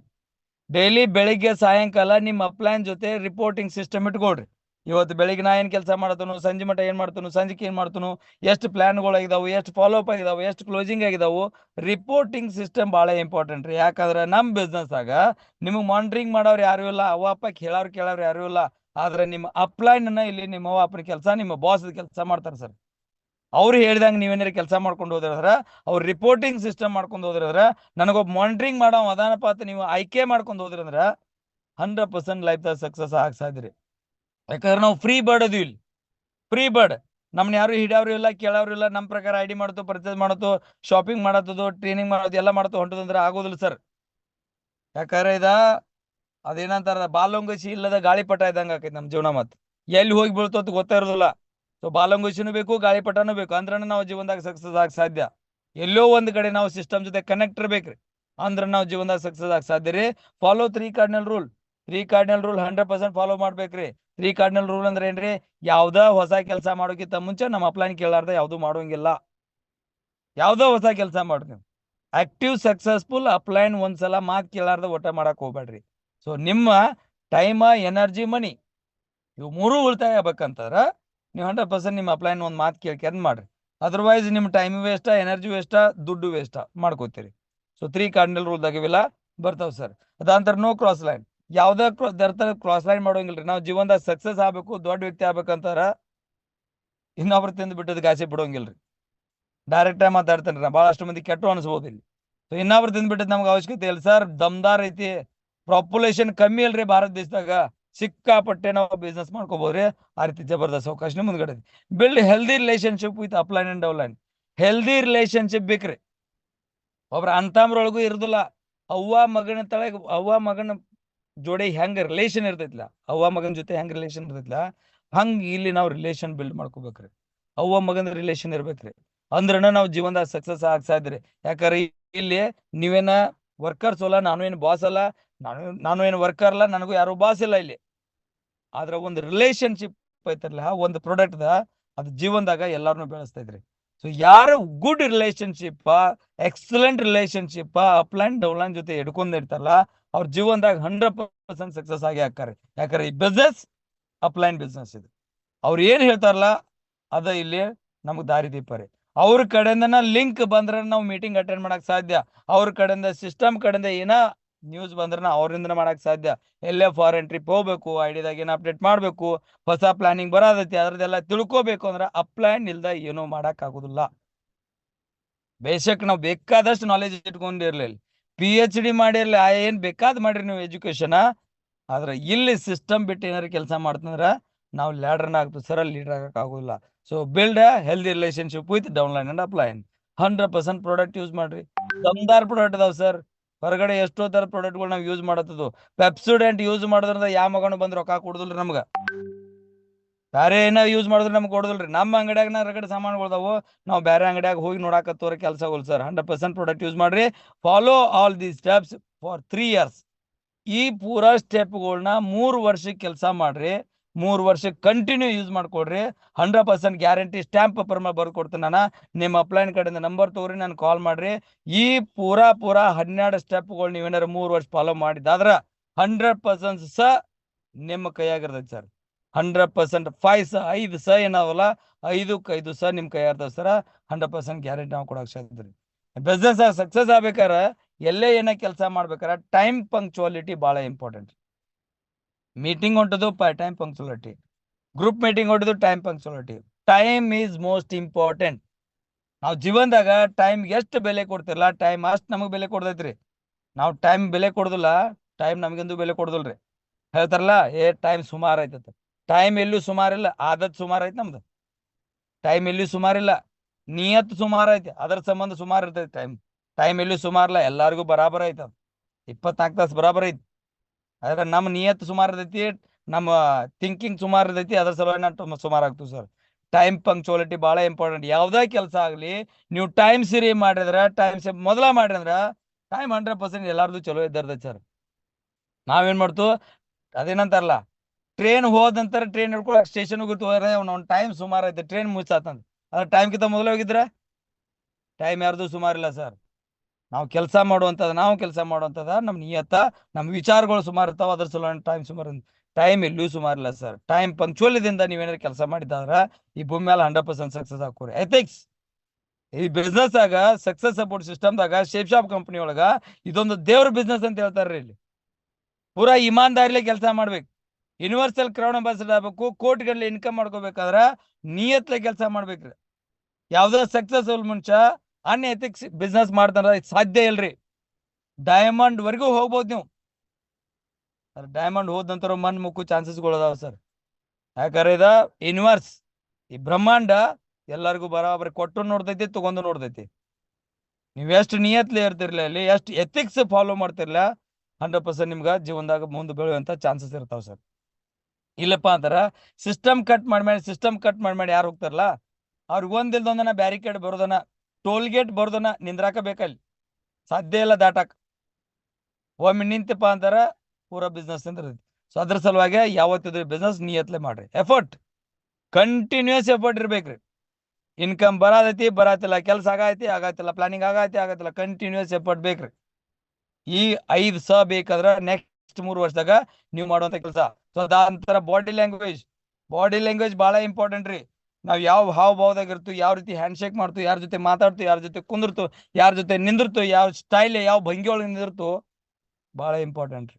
Daily ಬೆಳಿಗ್ಗೆ ಸಾಯಂಕಾಲ ನಿಮ್ಮ ಅಪ್ಲೈನ್ ಜೊತೆ ರಿಪೋರ್ಟಿಂಗ್ ಸಿಸ್ಟಮ್ ಇಟ್ಕೊಳ್ರಿ. ಇವತ್ತು ಬೆಳಿಗ್ಗೆ ನಾ ಏನ್ ಕೆಲಸ ಮಾಡತನು, ಸಂಜೆ ಮಟ್ಟ ಏನ್ ಮಾಡ್ತನು, ಸಂಜೆಗೆ ಏನ್ ಮಾಡ್ತನು, ಎಷ್ಟು ಪ್ಲಾನ್ಗಳು ಆಗಿದಾವು, ಎಷ್ಟು ಫಾಲೋ ಅಪ್ ಆಗಿದಾವು, ಎಷ್ಟು ಕ್ಲೋಸಿಂಗ್ ಆಗಿದಾವು. ರಿಪೋರ್ಟಿಂಗ್ ಸಿಸ್ಟಮ್ ಬಹಳ ಇಂಪಾರ್ಟೆಂಟ್ ರೀ. ಯಾಕಂದ್ರೆ ನಮ್ ಬಿಸ್ನೆಸ್ ಆಗ ನಿಮಗೆ ಮಾನಿಟರಿಂಗ್ ಮಾಡೋರು ಯಾರು ಇಲ್ಲ, ಅವ ಅಪ್ಪ ಕೇಳೋರು ಯಾರು ಇಲ್ಲ. ಆದ್ರೆ ನಿಮ್ಮ ಅಪ್ಲೈನ್ ಇಲ್ಲಿ ನಿಮ್ಮ ಅವ್ವ ಅಪ್ಪನ ಕೆಲಸ, ನಿಮ್ಮ ಬಾಸ್ ಕೆಲಸ ಮಾಡ್ತಾರೆ ಸರ್. ಅವ್ರು ಹೇಳ್ದಂಗೆ ನೀವೇನಾರ ಕೆಲಸ ಮಾಡ್ಕೊಂಡು ಹೋದ್ರ, ಅವ್ರು ರಿಪೋರ್ಟಿಂಗ್ ಸಿಸ್ಟಮ್ ಮಾಡ್ಕೊಂಡು ಹೋದ್ರ, ನನಗೊಬ್ಬ ಮಾನಿಟರಿಂಗ್ ಮಾಡೋ ಅದಾನಪ್ಪ ಅಂತ ನೀವು ಆಯ್ಕೆ ಮಾಡ್ಕೊಂಡು ಹೋದ್ರಂದ್ರ 100% ಲೈಫ್ ಸಕ್ಸಸ್ ಆಗ ಸಾಧ್ಯ. ಯಾಕಂದ್ರೆ ನಾವು ಫ್ರೀ ಬರ್ಡ್ ಅದೀವಿ ಇಲ್ಲಿ. ಫ್ರೀ ಬರ್ಡ್ ನಮ್ನ ಯಾರು ಹಿಡಿಯವ್ರು ಇಲ್ಲ ಕೇಳವ್ರು ಇಲ್ಲ. ನಮ್ಮ ಪ್ರಕಾರ ಐಡಿ ಮಾಡತ್ತು, ಪರ್ಚೇಸ್ ಮಾಡತ್ತು, ಶಾಪಿಂಗ್ ಮಾಡತ್ತದು, ಟ್ರೈನಿಂಗ್ ಮಾಡೋದು ಎಲ್ಲ ಮಾಡತ್ತು ಹೊಂಟದಂದ್ರೆ ಆಗೋದಿಲ್ಲ ಸರ್. ಯಾಕಂದ್ರೆ ಅದೇನಂತಾರ ಬಾಲಂಗುಶಿ ಇಲ್ಲದ ಗಾಳಿಪಟ ಇದ್ದಂಗ ಆಕೈತಿ ನಮ್ಮ ಜೀವನ. ಮತ್ ಎಲ್ಲಿ ಹೋಗಿ ಬೀಳ್ತೋ ಅಂತ ಗೊತ್ತಾ ಇರೋದಿಲ್ಲ. ಸೊ ಬಾಲಂಗುಶಿನೂ ಬೇಕು, ಗಾಳಿಪಟನೂ ಬೇಕು, ಅಂದ್ರೆ ನಾವು ಜೀವನದಾಗ ಸಕ್ಸಸ್ ಆಗ ಸಾಧ್ಯ. ಎಲ್ಲೋ ಒಂದ್ ಕಡೆ ನಾವು ಸಿಸ್ಟಮ್ ಜೊತೆ ಕನೆಕ್ಟ್ ಇರ್ಬೇಕ್ರಿ, ಅಂದ್ರೆ ನಾವು ಜೀವನದಾಗ ಸಕ್ಸಸ್ ಆಗ ಸಾಧ್ಯ ರೀ. Follow 3 cardinal rule. 3 cardinal rule 100% follow ಮಾಡ್ಬೇಕ್ರಿ. 3 ಕಾರ್ಡಿನಲ್ ರೂಲ್ ಅಂದ್ರೆ ಏನ್ರಿ? ಯಾವ್ದ ಹೊಸ ಕೆಲಸ ಮಾಡೋಕ್ಕಿಂತ ಮುಂಚೆ ನಮ್ಮ ಅಪ್ಲೈನ್ ಕೇಳಾರ್ದ ಯಾವ್ದು ಮಾಡೋಂಗಿಲ್ಲ. ಯಾವ್ದೋ ಹೊಸ ಕೆಲಸ ಮಾಡ್ರಿ ನೀವು. ಆಕ್ಟಿವ್ ಸಕ್ಸಸ್ಫುಲ್ ಅಪ್ಲೈನ್ ಒಂದ್ಸಲ ಮಾತು ಕೇಳಾರ್ದ ಒಟ್ಟ ಮಾಡಕ್ ಹೋಗ್ಬೇಡ್ರಿ. ಸೊ ನಿಮ್ಮ ಟೈಮ, ಎನರ್ಜಿ, ಮನಿ ಇವು ಮೂರು ಉಳಿತಾಯ ಆಗ್ಬೇಕಂತಾರ ನೀವು 100% ನಿಮ್ಮ ಅಪ್ಲೈನ್ ಒಂದು ಮಾತು ಕೇಳ್ಕೊಂಡ್ ಮಾಡ್ರಿ. ಅದರ್ವೈಸ್ ನಿಮ್ಮ ಟೈಮ್ ವೇಸ್ಟ, ಎನರ್ಜಿ ವೇಸ್ಟ, ದುಡ್ಡು ವೇಸ್ಟ ಮಾಡ್ಕೋತೀರಿ. ಸೊ 3 ಕಾರ್ಡಿನಲ್ ರೂಲ್ದಾಗ ಇವೆಲ್ಲ ಬರ್ತಾವ ಸರ್. ಅದಂತರ ನೋ ಕ್ರಾಸ್ ಲೈನ್. ಯಾವ್ದ ಕ್ರಾಸ್ ಲೈನ್ ಮಾಡೋಂಗಿಲ್ರಿ. ನಾವು ಜೀವನದಾಗ ಸಕ್ಸಸ್ ಆಗ್ಬೇಕು, ದೊಡ್ಡ ವ್ಯಕ್ತಿ ಆಗ್ಬೇಕಂತಾರ ಇನ್ನೊಬ್ರು ತಿಂದು ಬಿಟ್ಟದ ಗಾಸಿ ಬಿಡೋಂಗಿಲ್ರಿ. ಡೈರೆಕ್ಟ್ ಆಗಿ ಮಾತಾಡ್ತೇನೆ ನಾ. ಬಹಳಷ್ಟು ಮಂದಿ ಕೆಟ್ಟು ಅನ್ಸ್ಬೋದು ಇಲ್ಲಿ. ಸೊ ಇನ್ನೊಬ್ರು ತಿಂದ್ಬಿಟ್ಟದ್ ನಮ್ಗೆ ಅವಶ್ಯಕತೆ ಇಲ್ಲ ಸರ್. ದಮ್ದಾರ್ ಐತಿ, ಪಾಪ್ಯುಲೇಷನ್ ಕಮ್ಮಿ ಅಲ್ರಿ ಭಾರತ ದೇಶದಾಗ, ಸಿಕ್ಕಾಪಟ್ಟೆ ನಾವು ಬಿಸ್ನೆಸ್ ಮಾಡ್ಕೋಬಹುದ್ರಿ. ಆ ರೀತಿ ಜಬರ್ದಸ್ತ್ ಅವಕಾಶ ಮುಂದ್ಗಡೆ build healthy relationship with upline and downline. Healthy relationship ಬೇಕ್ರಿ. ಒಬ್ರ ಅಂತಮ್ರೊಳಗೂ ಇರುದಿಲ್ಲ. ಅವ್ವ ಮಗನ ಜೋಡಿ ಹೆಂಗ್ ರಿಲೇಶನ್ ಇರ್ತೈತ್ಲ, ಅವ್ವ ಮಗನ ಜೊತೆ ಹೆಂಗ್ ರಿಲೇಶನ್ ಇರ್ತೈತ್ಲ, ಹಂಗ್ ಇಲ್ಲಿ ನಾವು ರಿಲೇಶನ್ ಬಿಲ್ಡ್ ಮಾಡ್ಕೋಬೇಕ್ರಿ. ಅವ್ವ ಮಗನ ರಿಲೇಶನ್ ಇರ್ಬೇಕ್ರಿ. ಅಂದ್ರನ ನಾವು ಜೀವನದಾಗ ಸಕ್ಸಸ್ ಆಗ ಸಾಧ್ಯ. ಯಾಕಂದ್ರೆ ಇಲ್ಲಿ ನೀವೇನ ವರ್ಕರ್ಸ್ ಅಲ್ಲ, ನಾನು ಏನು ಬಾಸ್ ಅಲ್ಲ, ನಾನು ಏನು ವರ್ಕರ್ ಅಲ್ಲ, ನನಗೂ ಯಾರು ಬಾಸ್ ಇಲ್ಲ ಇಲ್ಲಿ. ಆದ್ರ ಒಂದು ರಿಲೇಶನ್ಶಿಪ್ ಐತಲ್ಲ, ಒಂದು ಪ್ರಾಡಕ್ಟ್ ಅದು ಜೀವನದಾಗ ಎಲ್ಲಾರನು ಬೆಳೆಸ್ತಾ ಇದ್ರಿ. ಸೊ ಯಾರು good relationship, excellent relationship upline downline ಜೊತೆ ಇರ್ತಾರಲ್ಲ, ಅವ್ರ ಜೀವನದಾಗ 100% ಸಕ್ಸಸ್ ಆಗಿ ಹಾಕಾರೆ. ಯಾಕಂದ್ರೆ ಈ ಬಿಸ್ನೆಸ್ ಅಪ್ಲೈನ್ ಬಿಸ್ನೆಸ್ ಇದು. ಅವ್ರು ಏನ್ ಹೇಳ್ತಾರಲ್ಲ ಅದ ಇಲ್ಲಿ ನಮ್ಗೆ ದಾರಿದೀಪ ರೀ. ಅವ್ರ ಕಡೆಯಿಂದ ಲಿಂಕ್ ಬಂದ್ರೆ ನಾವು ಮೀಟಿಂಗ್ ಅಟೆಂಡ್ ಮಾಡಕ್ ಸಾಧ್ಯ. ಅವ್ರ ಕಡೆಯಿಂದ ಸಿಸ್ಟಮ್ ಕಡೆಯಿಂದ ಏನ ನ್ಯೂಸ್ ಬಂದ್ರೆ ಅವ್ರಿಂದ ಮಾಡಕ್ ಸಾಧ್ಯ. ಎಲ್ಲೇ ಫಾರಿನ್ ಟ್ರಿಪ್ ಹೋಗ್ಬೇಕು, ಐಡಿಯಾದಾಗ ಏನ್ ಅಪ್ಡೇಟ್ ಮಾಡ್ಬೇಕು, ಹೊಸ ಪ್ಲಾನಿಂಗ್ ಬರೋದೈತಿ, ಅದ್ರದ್ದೆಲ್ಲ ತಿಳ್ಕೊಬೇಕು ಅಂದ್ರೆ ಅಪ್ಲೈನ್ ಇಲ್ದ ಏನೂ ಮಾಡಕ್ ಆಗುದಿಲ್ಲ. ಬೇಷಕ್ ನಾವು ಬೇಕಾದಷ್ಟು ನಾಲೆಜ್ ಇಟ್ಕೊಂಡಿರ್ಲಿಲ್ಲ, PhD ಮಾಡಿರ್ಲಿ, ಏನ್ ಬೇಕಾದ್ ಮಾಡ್ರಿ ನೀವು ಎಜುಕೇಶನ್, ಆದ್ರೆ ಇಲ್ಲಿ ಸಿಸ್ಟಮ್ ಬಿಟ್ಟು ಏನಾರು ಕೆಲಸ ಮಾಡ್ತಂದ್ರ ನಾವು ಲ್ಯಾಡರ್ನ ಆಗ್ತೀವಿ ಸರ್, ಲೀಡರ್ ಆಗಕ್ ಆಗೋದಿಲ್ಲ. So build healthy relationship with downline and upline. 100% product use ಮಾಡ್ರಿ. ದಮ್ದಾರ್ ಪ್ರಾಡಕ್ಟ್ ಅದಾವ ಸರ್. ಹೊರಗಡೆ ಎಷ್ಟೋ ತರ ಪ್ರಾಡಕ್ಟ್ಗಳು ನಾವು ಯೂಸ್ ಮಾಡತ್ತದು. ಪೆಪ್ಸುಡೆಂಟ್ ಯೂಸ್ ಮಾಡೋದ್ರಿಂದ ಯಾವ ಮಗನು ಬಂದ್ ರೊಕ್ಕ ಕೊಡುದಿಲ್ರಿ ನಮ್ಗ. ಬೇರೆ ಏನೋ ಯೂಸ್ ಮಾಡಿದ್ರೆ ನಮ್ಗೆ ಕೊಡೋದಿಲ್ರಿ. ನಮ್ಮ ಅಂಗಡಿಯಾಗ ರಗಡೆ ಸಾಮಾನುಗಳದಾವು, ನಾವು ಬೇರೆ ಅಂಗಡಿಯಾಗ ಹೋಗಿ ನೋಡಾಕತ್ತವ್ರ ಕೆಲಸಗಳು ಸರ್. 100% ಪ್ರಾಡಕ್ಟ್ ಯೂಸ್ ಮಾಡ್ರಿ. Follow all the steps for 3 years. ಈ ಪೂರಾ ಸ್ಟೆಪ್ಗಳನ್ನ 3 ವರ್ಷಕ್ಕೆ ಕೆಲಸ ಮಾಡ್ರಿ. 3 ವರ್ಷಕ್ಕೆ ಕಂಟಿನ್ಯೂ ಯೂಸ್ ಮಾಡ್ಕೊಡ್ರಿ. 100% ಗ್ಯಾರಂಟಿ ಸ್ಟ್ಯಾಂಪ್ ಪೇಪರ್ ಮೇಲೆ ಬರ್ದು ಕೊಡ್ತೀನಿ ನಾನು. ನಿಮ್ಮ ಅಪ್ಲೈನ್ ಕಡೆಯಿಂದ ನಂಬರ್ ತಗೋರಿ, ನಾನು ಕಾಲ್ ಮಾಡ್ರಿ. ಈ ಪೂರಾ 12 ಸ್ಟೆಪ್ಗಳು ನೀವೇನಾರು 3 ವರ್ಷ ಫಾಲೋ ಮಾಡಿದಾದ್ರ 100% ನಿಮ್ಮ ಕೈಯಾಗಿರ್ತೈತಿ ಸರ್. 100% 5 ಏನಾವಲ್ಲ, 5 ನಿಮ್ ಕೈಯಾಗಿರ್ತಾವ ಸರ. 100% ಗ್ಯಾರಂಟಿ ನಾವು ಕೊಡಕ್ ಸಾಧ್ಯ. ಬಿಸ್ನೆಸ್ ಸಕ್ಸಸ್ ಆಗ್ಬೇಕಾರ ಎಲ್ಲೇ ಏನ ಕೆಲಸ ಮಾಡ್ಬೇಕಾರ ಟೈಮ್ ಪಂಕ್ಚುಯಾಲಿಟಿ ಬಹಳ ಇಂಪಾರ್ಟೆಂಟ್. ಮೀಟಿಂಗ್ ಹೊಂಟದು ಟೈಮ್ ಪಂಕ್ಚುಯಾಲಿಟಿ, ಗ್ರೂಪ್ ಮೀಟಿಂಗ್ ಹೊಂಟದು time punctuality. Time is most important. ನಾವು ಜೀವನದಾಗ ಟೈಮ್ ಎಷ್ಟು ಬೆಲೆ ಕೊಡ್ತಿರಲ್ಲ, ಟೈಮ್ ಅಷ್ಟು ನಮಗೆ ಬೆಲೆ ಕೊಡ್ತೈತ್ರಿ. ನಾವು ಟೈಮ್ ಬೆಲೆ ಕೊಡುದಿಲ್ಲ, ಟೈಮ್ ನಮ್ಗೆಂದು ಬೆಲೆ ಕೊಡುದಿಲ್ರಿ. ಹೇಳ್ತಾರಲ್ಲ, ಟೈಮ್ ಸುಮಾರು ಐತತ್. ಟೈಮ್ ಎಲ್ಲೂ ಸುಮಾರಿಲ್ಲ, ಆದತ್ ಸುಮಾರು ಐತಿ ನಮ್ದು. ಟೈಮ್ ಎಲ್ಲಿ ಸುಮಾರಿಲ್ಲ, ನಿಯತ್ ಸುಮಾರು ಐತಿ, ಅದ್ರ ಸಂಬಂಧ ಸುಮಾರು ಇರ್ತೈತಿ ಟೈಮ್. ಟೈಮ್ ಎಲ್ಲಿ ಸುಮಾರಿಲ್ಲ, ಎಲ್ಲಾರ್ಗು ಬರಾಬರ್ ಐತ. 24 ತಾಸು ಬರಾಬರ್ ಐತಿ. ಆದ್ರೆ ನಮ್ಮ ನಿಯತ್ ಸುಮಾರು ಇರ್ತೈತಿ, ನಮ್ಮ ಥಿಂಕಿಂಗ್ ಸುಮಾರು ಇರ್ತೈತಿ, ಅದ್ರ ಸಲುವಾಗಿ ನಾವು ಸುಮಾರು ಆಗ್ತೀವಿ ಸರ್. ಟೈಮ್ ಪಂಕ್ಚುಯಾಲಿಟಿ ಬಹಳ ಇಂಪಾರ್ಟೆಂಟ್. ಯಾವ್ದೇ ಕೆಲಸ ಆಗ್ಲಿ, ನೀವು ಟೈಮ್ ಸರಿ ಮಾಡಿದ್ರ, ಟೈಮ್ ಮೊದಲ ಮಾಡಿದ್ರ ಟೈಮ್ 100% ಎಲ್ಲಾರ್ದು ಚಲೋ ಇದ್ದರ್ತೈತಿ ಸರ್. ನಾವೇನ್ ಮಾಡ್ತು, ಅದೇನಂತಾರಲ್ಲ, ಟ್ರೈನ್ ಹೋದಂತರ ಟ್ರೈನ್ ಹಿಡ್ಕೊಳಕ್ ಸ್ಟೇಷನ್ ಹೋಗಿರ್ತೀವಿ, ಅವ್ನ ಟೈಮ್ ಸುಮಾರು ಐತೆ, ಟ್ರೈನ್ ಮುಚ್ಚಾತಂದ. ಅದ್ರ ಟೈಮ್ ಕಿಂತ ಮೊದಲೇ ಹೋಗಿದ್ರ ಟೈಮ್ ಯಾರ್ದು ಸುಮಾರಿಲ್ಲ ಸರ್. ನಾವು ಕೆಲಸ ಮಾಡುವಂತದ ನಮ್ ನಿಯತ್ತ, ನಮ್ ವಿಚಾರಗಳು ಸುಮಾರು ಇರ್ತಾವ, ಅದ್ರ ಸಲುವಾಗಿ ಟೈಮ್ ಸುಮಾರು. ಟೈಮ್ ಎಲ್ಲೂ ಸುಮಾರಿಲ್ಲ ಸರ್. ಟೈಮ್ ಪಂಕ್ಚುಯಲಿಂದ ನೀವೇನಾದ್ರು ಕೆಲಸ ಮಾಡಿದಾದ್ರ ಈ ಭೂಮಿ ಮೇಲೆ 100% ಸಕ್ಸಸ್ ಹಾಕೋರಿ. ಎಥಿಕ್ಸ್ ಈ ಬಿಸ್ನೆಸ್ ಆಗ ಸಕ್ಸಸ್ ಸಪೋರ್ಟ್ ಸಿಸ್ಟಮ್ದಾಗ ಶೇಪ್ ಶಾಪ್ ಕಂಪನಿ ಒಳಗ ಇದೊಂದು ದೇವ್ರ ಬಿಸ್ನೆಸ್ ಅಂತ ಹೇಳ್ತಾರ್ರಿ. ಇಲ್ಲಿ ಪೂರಾ ಇಮಾನ್ದಾರಿಲೆ ಕೆಲಸ ಮಾಡ್ಬೇಕು. ಯೂನಿವರ್ಸಲ್ ಕ್ರೌನ್ ಅಂಬಾಸಿಡರ್ ಆಗ್ಬೇಕು. ಕೋಟಿಗಟ್ಟಲೆ ಇನ್ಕಮ್ ಮಾಡ್ಕೋಬೇಕಾದ್ರ ನಿಯತ್ಲೆ ಕೆಲಸ ಮಾಡ್ಬೇಕ್ರಿ. ಯಾವ್ದೋ ಸಕ್ಸಸ್ಫುಲ್ ಮನುಷ್ಯ ಅನ್ಎಥಿಕ್ಸ್ ಬಿಸ್ನೆಸ್ ಮಾಡ್ತಾರ ಸಾಧ್ಯ ಇಲ್ರಿ. ಡೈಮಂಡ್ ವರೆಗೂ ಹೋಗ್ಬೋದು ನೀವು. ಡೈಮಂಡ್ ಹೋದ ನಂತರ ಮನ್ ಮುಕ್ಕು ಚಾನ್ಸಸ್ಗಳು ಅದಾವ ಸರ್. ಯಾಕಂದ್ರೆ ಇದ ಯೂನಿವರ್ಸ್ ಈ ಬ್ರಹ್ಮಾಂಡ ಎಲ್ಲರಿಗೂ ಬರಾಬರಿ ಕೊಟ್ಟು ನೋಡ್ತೈತಿ, ತಗೊಂಡು ನೋಡ್ತೈತಿ. ನೀವು ಎಷ್ಟು ನಿಯತ್ಲಿ ಇರ್ತಿರ್ಲಿ, ಅಲ್ಲಿ ಎಷ್ಟು ಎಥಿಕ್ಸ್ ಫಾಲೋ ಮಾಡ್ತಿರ್ಲ, 100% ನಿಮ್ಗೆ ಜೀವನದಾಗ ಮುಂದೆ ಬೆಳೆಯುವಂತ ಚಾನ್ಸಸ್ ಇರ್ತಾವ ಸರ್. ಇಲ್ಲಪ್ಪ ಅಂತಾರ ಸಿಸ್ಟಮ್ ಕಟ್ ಮಾಡಿ ಯಾರು ಹೋಗ್ತಾರಲ್ಲ, ಅವ್ರಿಗೆ ಒಂದಿಲ್ದೊಂದನ ಬ್ಯಾರಿಕೇಡ್ ಬರೋದನ, ಟೋಲ್ ಗೇಟ್ ಬರೋದನ ನಿಂದ್ರಾಕ ಬೇಕಲ್ಲಿ, ಸಾಧ್ಯ ಇಲ್ಲ ದಾಟಾಕ್. ಒಮ್ಮೆ ನಿಂತಪ್ಪ ಅಂತಾರ ಪೂರಾ ಬಿಸ್ನೆಸ್ ನಿಂದಿರ್ತೈತಿ. ಸೊ ಅದ್ರ ಸಲುವಾಗಿ ಯಾವತ್ತಿದ್ರು ಬಿಸ್ನೆಸ್ ನಿಯತ್ಲೆ ಮಾಡ್ರಿ, ಎಫರ್ಟ್, ಕಂಟಿನ್ಯೂಸ್ ಎಫರ್ಟ್ ಇರ್ಬೇಕ್ರಿ. ಇನ್ಕಮ್ ಬರಾತಿಲ್ಲ, ಕೆಲಸ ಆಗತ್ತಿಲ್ಲ, ಪ್ಲಾನಿಂಗ್ ಆಗತ್ತಿಲ್ಲ, ಕಂಟಿನ್ಯೂಸ್ ಎಫರ್ಟ್ ಬೇಕ್ರಿ. ಈ 5 ಬೇಕಾದ್ರ ನೆಕ್ಸ್ಟ್ 3 ವರ್ಷದಾಗ ನೀವು ಮಾಡುವಂತ ಕೆಲಸ. ಸೊ ಅದಾಂತರ ಬಾಡಿ ಲ್ಯಾಂಗ್ವೇಜ್ ಬಹಳ ಇಂಪಾರ್ಟೆಂಟ್ ರೀ. ನಾವ್ ಯಾವ ಹಾವ ಭಾವದಾಗ ಇರ್ತು, ಯಾವ ರೀತಿ ಹ್ಯಾಂಡ್ ಶೇಕ್ ಮಾಡ್ತು, ಯಾರ ಜೊತೆ ಮಾತಾಡ್ತು, ಯಾರ ಜೊತೆ ಕುಂದಿರ್ತು, ಯಾರ ಜೊತೆ ನಿಂದಿರ್ತು, ಯಾವ ಸ್ಟೈಲ್ ಯಾವ ಭಂಗಿ ಒಳಗೆ ನಿಂದಿರ್ತು, ಬಹಳ ಇಂಪಾರ್ಟೆಂಟ್ ರೀ.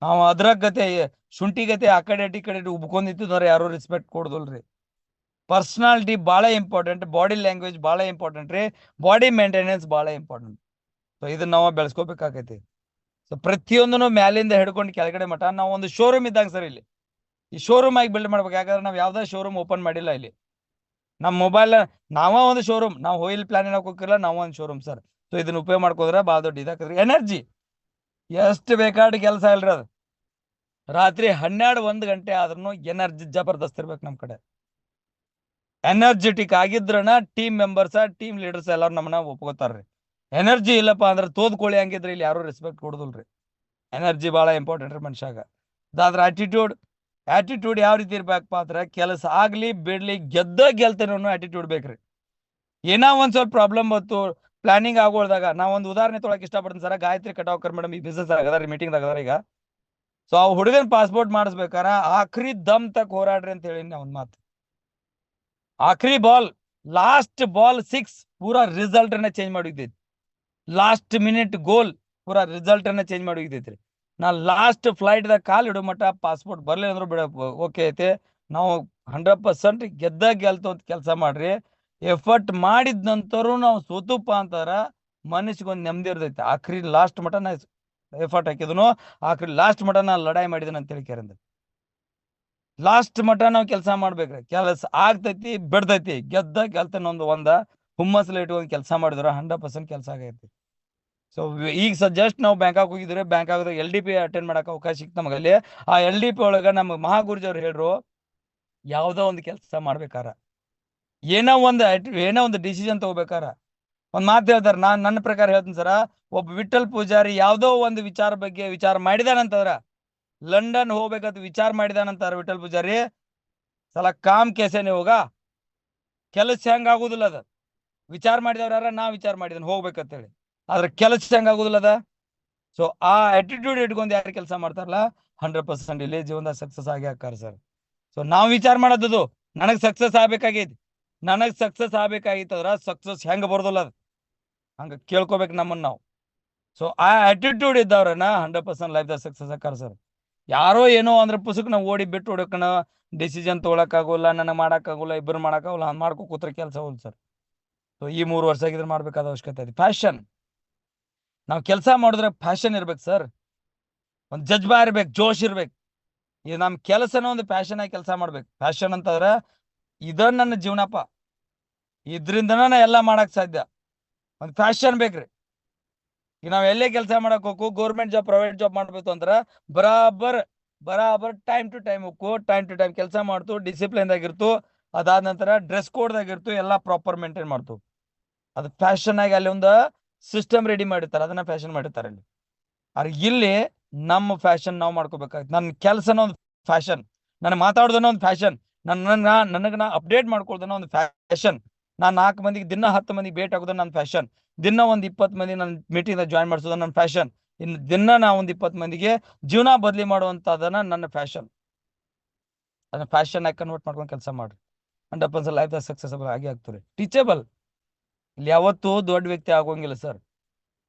ನಾವು ಅದ್ರಾಗತೆ ಶುಂಠಿಗತೆ ಆ ಕಡೆ ಈ ಕಡೆ ಉಬ್ಕೊಂಡಿತ್ತಂದ್ರೆ ಯಾರು ರೆಸ್ಪೆಕ್ಟ್ ಕೊಡೋದಲ್ರಿ. ಪರ್ಸನಾಲಿಟಿ ಬಹಳ ಇಂಪಾರ್ಟೆಂಟ್, ಬಾಡಿ ಲ್ಯಾಂಗ್ವೇಜ್ ಬಹಳ ಇಂಪಾರ್ಟೆಂಟ್ ರೀ, ಬಾಡಿ ಮೇಂಟೆನೆನ್ಸ್ ಬಹಳ ಇಂಪಾರ್ಟೆಂಟ್. ಸೊ ಇದನ್ನ ನಾವು ಬೆಳೆಸ್ಕೋಬೇಕಾಗೈತಿ. ಸೊ ಪ್ರತಿಯೊಂದನ್ನು ಮ್ಯಾಲಿಂದ ಹಿಡ್ಕೊಂಡು ಕೆಳಗಡೆ ಮಠ ನಾವು ಒಂದು ಶೋರೂಮ್ ಇದ್ದಂಗೆ ಸರ್. ಇಲ್ಲಿ ಈ ಶೋರೂಮ್ ಆಗಿ ಬಿಲ್ಡ್ ಮಾಡ್ಬೇಕು. ಯಾಕಂದ್ರೆ ನಾವು ಯಾವ್ದೇ ಶೋರೂಮ್ ಓಪನ್ ಮಾಡಿಲ್ಲ ಇಲ್ಲಿ. ನಮ್ಮ ಮೊಬೈಲ್ ನಾವ ಒಂದು ಶೋರೂಮ್, ನಾವು ಹೋಯಿಲ್ ಪ್ಲಾನ್ ಏನಕ್ಕೆ ಹೋಗಿಲ್ಲ, ನಾವು ಒಂದು ಶೋರೂಮ್ ಸರ್. ಸೊ ಇದನ್ನ ಉಪಯೋಗ ಮಾಡ್ಕೋದ್ರೆ ಭಾಳ ದೊಡ್ಡ ಇದಾಕದ್ರಿ. ಎನರ್ಜಿ ಎಷ್ಟು ಬೇಕಾದ ಕೆಲಸ ಇಲ್ರಿ, ಅದು ರಾತ್ರಿ 12-1 ಗಂಟೆ ಆದ್ರೂ ಎನರ್ಜಿ ಜಬರ್ದಸ್ತ್ ಇರ್ಬೇಕು ನಮ್ ಕಡೆ. ಎನರ್ಜೆಟಿಕ್ ಆಗಿದ್ರನ ಟೀಮ್ ಮೆಂಬರ್ಸ್, ಟೀಮ್ ಲೀಡರ್ಸ್ ಎಲ್ಲಾರು ನಮ್ಮನ್ನ ಒಪ್ಕೋತಾರ್ರಿ. ಎನರ್ಜಿ ಇಲ್ಲಪ್ಪ ಅಂದ್ರೆ ತೋದ್ಕೊಳ್ಳಿ ಹಂಗಿದ್ರೆ ಇಲ್ಲಿ ಯಾರು ರೆಸ್ಪೆಕ್ಟ್ ಕೊಡುದಿಲ್ರಿ. ಎನರ್ಜಿ ಬಹಳ ಇಂಪಾರ್ಟೆಂಟ್ ರೀ ಮನುಷ್ಯಾಗ. ಅದಾದ್ರ ಆಟಿಟ್ಯೂಡ್ ಯಾವ ರೀತಿ ಇರ್ಬೇಕಪ್ಪ ಅಂದ್ರೆ, ಕೆಲಸ ಆಗ್ಲಿ ಬಿಡ್ಲಿ ಗೆಲ್ತೇನೆ ಅನ್ನೋ ಆಟಿಟ್ಯೂಡ್ ಬೇಕ್ರಿ. ಏನೋ ಒಂದ್ ಸ್ವಲ್ಪ ಪ್ರಾಬ್ಲಮ್ ಬಂತು ಪ್ಲಾನಿಂಗ್ ಆಗೋಳ್ದಾಗ, ನಾವ್ ಒಂದು ಉದಾಹರಣೆ ತೊಗೊಳಕ್ ಇಷ್ಟಪಡ್ತೀನಿ ಸರ್. ಗಾಯತ್ರಿ ಕಟಾವ್ಕರ್ ಮೇಡಮ್ ಈ ಬಿಸ್ನೆಸ್ ಆಗದಾರ, ಮೀಟಿಂಗ್ ಆಗದಾರ ಈಗ. ಸೊ ಆ ಹುಡುಗನ್ ಪಾಸ್ಪೋರ್ಟ್ ಮಾಡಿಸ್ಬೇಕಾರ ಆಖರಿ ದಮ್ ತಕ್ ಹೋರಾಡ್ರಿ ಅಂತ ಹೇಳಿ ಒಂದ್ ಮಾತು. ಆಖರಿ ಬಾಲ್, ಲಾಸ್ಟ್ ಬಾಲ್ 6 ಪೂರಾ ರಿಸಲ್ಟ್ ಅನ್ನ ಚೇಂಜ್ ಮಾಡಿದ್ದೈತಿ. ಲಾಸ್ಟ್ ಮಿನಿಟ್ ಗೋಲ್ ಪೂರಾ ರಿಸಲ್ಟ್ ಅನ್ನ ಚೇಂಜ್ ಮಾಡಿದ್ದೈತ್ರಿ. ನಾ ಲಾಸ್ಟ್ ಫ್ಲೈಟ್ ದಾಗ ಕಾಲ್ ಇಡೋ ಮಟ್ಟ ಪಾಸ್ಪೋರ್ಟ್ ಬರ್ಲಿ ಅಂದ್ರು ಬಿಡ ಓಕೆ ಐತೆ. ನಾವು 100% ಗೆಲ್ತು ಅಂತ ಕೆಲಸ ಮಾಡ್ರಿ. ಎಫರ್ಟ್ ಮಾಡಿದ ನಂತರ ನಾವು ಸೋತುಪ್ಪ ಅಂತಾರ ಮನಸ್ಸಿಗೊಂದು ನೆಮ್ಮದಿ ಇರ್ತೈತಿ. ಆಖರಿ ಲಾಸ್ಟ್ ಮಟ ನಾ ಎಫರ್ಟ್ ಹಾಕಿದನು, ಆಖರಿ ಲಾಸ್ಟ್ ಮಟ ನಾ ಲಡಾಯಿ ಮಾಡಿದನ ಅಂತ ಹೇಳ್ಕ್ಯಾರಂದ್ರೆ, ಲಾಸ್ಟ್ ಮಟ ನಾವು ಕೆಲಸ ಮಾಡ್ಬೇಕ್ರಿ. ಕೆಲಸ ಆಗ್ತೈತಿ ಬಿಡ್ತೈತಿ, ಗೆಲ್ತೇನೆ ಒಂದ ಹುಮ್ಮಸ್ಲ ಇಟ್ಕೊಂಡು ಕೆಲಸ ಮಾಡಿದ್ರ 100% ಕೆಲಸ ಆಗೈತಿ. ಸೊ ಈಗ ಸಜೆಸ್ಟ್ ನಾವು ಬ್ಯಾಂಕಾಕ್ ಹೋಗಿದ್ರೆ, ಬ್ಯಾಂಕಾಕ್ದಾಗ LDP ಅಟೆಂಡ್ ಮಾಡಕ್ ಅವಕಾಶ ಸಿಕ್ತ ನಮಗಲ್ಲಿ. ಆ LDP ಒಳಗ ನಮ್ಮ ಮಹಾಗುರುಜಿ ಅವ್ರು ಹೇಳ್ರು, ಯಾವ್ದೋ ಒಂದು ಕೆಲಸ ಮಾಡ್ಬೇಕಾರ, ಏನೋ ಒಂದು ಡಿಸಿಷನ್ ತಗೋಬೇಕಾರ ಒಂದ್ ಮಾತು ಹೇಳ್ತಾರ. ನನ್ನ ಪ್ರಕಾರ ಹೇಳ್ತೀನಿ ಸರ, ಒಬ್ಬ ವಿಠಲ್ ಪೂಜಾರಿ ಯಾವ್ದೋ ಒಂದು ವಿಚಾರ ಬಗ್ಗೆ ವಿಚಾರ ಮಾಡಿದಾನಂತಂದ್ರ, ಲಂಡನ್ ಹೋಗ್ಬೇಕಂತ ವಿಚಾರ ಮಾಡಿದಾನಂತಾರ ವಿಠಲ್ ಪೂಜಾರಿ, ಸಲ ಕಾಮ್ ಕೆಸೆನೆ ಹೋಗ, ಕೆಲಸ ಹೆಂಗ ಆಗುದಿಲ್ಲ ಅದ. ವಿಚಾರ ಮಾಡಿದವ್ರ ನಾ ವಿಚಾರ ಮಾಡಿದನ್ ಹೋಗ್ಬೇಕಂತ ಹೇಳಿ, ಆದ್ರೆ ಕೆಲಸ ಹೆಂಗ ಆಗುದಿಲ್ಲ ಅದ. ಸೊ ಆ ಆಟಿಟ್ಯೂಡ್ ಇಟ್ಕೊಂಡು ಯಾರು ಕೆಲಸ ಮಾಡ್ತಾರಲ್ಲ 100% ಇಲ್ಲಿ ಜೀವನದಾಗ ಸಕ್ಸಸ್ ಆಗಿ ಹಾಕಾರ ಸರ್. ಸೊ ನಾವ್ ವಿಚಾರ ಮಾಡೋದು ನನಗ್ ಸಕ್ಸಸ್ ಆಗ್ಬೇಕಾಗೈತಿ, ಆಗ್ಬೇಕಾಗಿತ್ತಂದ್ರ ಸಕ್ಸಸ್ ಹೆಂಗ ಬರೋದಿಲ್ಲ ಅದು, ಹಂಗ ಕೇಳ್ಕೊಬೇಕು ನಮ್ಮನ್ನ ನಾವು. ಸೊ ಆ ಆಟಿಟ್ಯೂಡ್ ಇದ್ದವ್ರನ್ನ 100% ಲೈಫ್ದಾಗ ಸಕ್ಸಸ್ ಆಕಾರ ಸರ್. ಯಾರೋ ಏನೋ ಅಂದ್ರೆ ಪುಸ್ತಕ ನಾವು ಓಡಿ ಬಿಟ್ಟು ಹೊಡಕನ ಡಿಸಿಷನ್ ತೊಗೊಳಕ್ಕಾಗೋಲ್ಲ, ನನಗೆ ಮಾಡೋಕ್ಕಾಗೋಲ್ಲ, ಇಬ್ಬರು ಮಾಡೋಕ್ಕಾಗಲ್ಲ, ಹಂಗೆ ಮಾಡ್ಕೊ ಕೂತ್ರೆ ಕೆಲಸ ಹೋಲ್ ಸರ್. ಸೊ ಈ 3 ವರ್ಷ ಆಗಿದ್ರೆ ಮಾಡ್ಬೇಕಾದ ಅವಶ್ಯಕತೆ ಇದೆ. ಫ್ಯಾಷನ್, ನಾವು ಕೆಲಸ ಮಾಡಿದ್ರೆ ಫ್ಯಾಷನ್ ಇರ್ಬೇಕು ಸರ್, ಒಂದು ಜಜ್ಬಾ ಇರ್ಬೇಕು, ಜೋಶ್ ಇರ್ಬೇಕು. ಇದು ನಮ್ ಕೆಲಸನ ಒಂದು ಫ್ಯಾಷನ್ ಆಗಿ ಕೆಲಸ ಮಾಡ್ಬೇಕು. ಫ್ಯಾಷನ್ ಅಂತಂದ್ರೆ ಇದ ನನ್ನ ಜೀವನಪ್ಪ, ಇದ್ರಿಂದನ ನಾ ಎಲ್ಲ ಮಾಡಕ್ ಸಾಧ್ಯ. ಒಂದು ಫ್ಯಾಷನ್ ಬೇಕ್ರಿ. ಈಗ ನಾವ್ ಎಲ್ಲೇ ಕೆಲಸ ಮಾಡಕ್ ಹೋಗು, ಗೌರ್ಮೆಂಟ್ ಜಾಬ್ ಪ್ರೈವೇಟ್ ಜಾಬ್ ಮಾಡ್ಬೇಕು ಅಂದ್ರ ಬರಾಬರ್ ಟೈಮ್ ಟು ಟೈಮ್ ಹೋಗು, ಟೈಮ್ ಟು ಟೈಮ್ ಕೆಲಸ ಮಾಡ್ತು, ಡಿಸಿಪ್ಲಿನ್ ಆಗಿರ್ತು, ಅದಾದ ನಂತರ ಡ್ರೆಸ್ ಕೋಡ್ ಆಗಿರ್ತು, ಎಲ್ಲ ಪ್ರಾಪರ್ ಮೇಂಟೈನ್ ಮಾಡ್ತು. ಅದು ಫ್ಯಾಷನ್ ಆಗಿ ಅಲ್ಲಿ ಒಂದು ಸಿಸ್ಟಮ್ ರೆಡಿ ಮಾಡಿರ್ತಾರೆ, ಅದನ್ನ ಫ್ಯಾಷನ್ ಮಾಡಿರ್ತಾರೆ ಅಲ್ಲಿ. ಆದ್ರೆ ಇಲ್ಲಿ ನಮ್ಮ ಫ್ಯಾಷನ್ ನಾವು ಮಾಡ್ಕೋಬೇಕಾಗುತ್ತೆ. ನನ್ನ ಕೆಲಸನ ಒಂದು ಫ್ಯಾಷನ್, ನಾನು ಮಾತಾಡೋದನ್ನ ಒಂದು ಫ್ಯಾಷನ್, ನನಗೆ ನಾ ಅಪ್ಡೇಟ್ ಮಾಡ್ಕೊಳ್ದನ್ನ ಒಂದು ಫ್ಯಾಷನ್, ನಾನು 4 ಮಂದಿಗೆ ದಿನ 10 ಮಂದಿಗೆ ಭೇಟಿ ಆಗೋದನ್ನ ನನ್ನ ಫ್ಯಾಷನ್, ದಿನ ಒಂದು 20 ಮಂದಿ ನನ್ನ ಮೀಟಿಂಗ್ ಜಾಯಿನ್ ಮಾಡಿಸೋದ ನನ್ನ ಫ್ಯಾಷನ್, ಇನ್ನು ದಿನ ನಾ ಒಂದು 20 ಮಂದಿಗೆ ಜೀವನ ಬದಲಿ ಮಾಡುವಂತದನ್ನ ನನ್ನ ಫ್ಯಾಷನ್. ಅದನ್ನ ಫ್ಯಾಷನ್ ಆಗಿ ಕನ್ವರ್ಟ್ ಮಾಡ್ಕೊಂಡು ಕೆಲಸ ಮಾಡ್ರಿ. 100% ಲೈಫ್ ಸಕ್ಸಸ್ಫುಲ್ ಆಗಿ ಆಗ್ತಾರೆ. ಟೀಚಬಲ್, ಇಲ್ಲಿ ಯಾವತ್ತೂ ದೊಡ್ಡ ವ್ಯಕ್ತಿ ಆಗೋಂಗಿಲ್ಲ ಸರ್.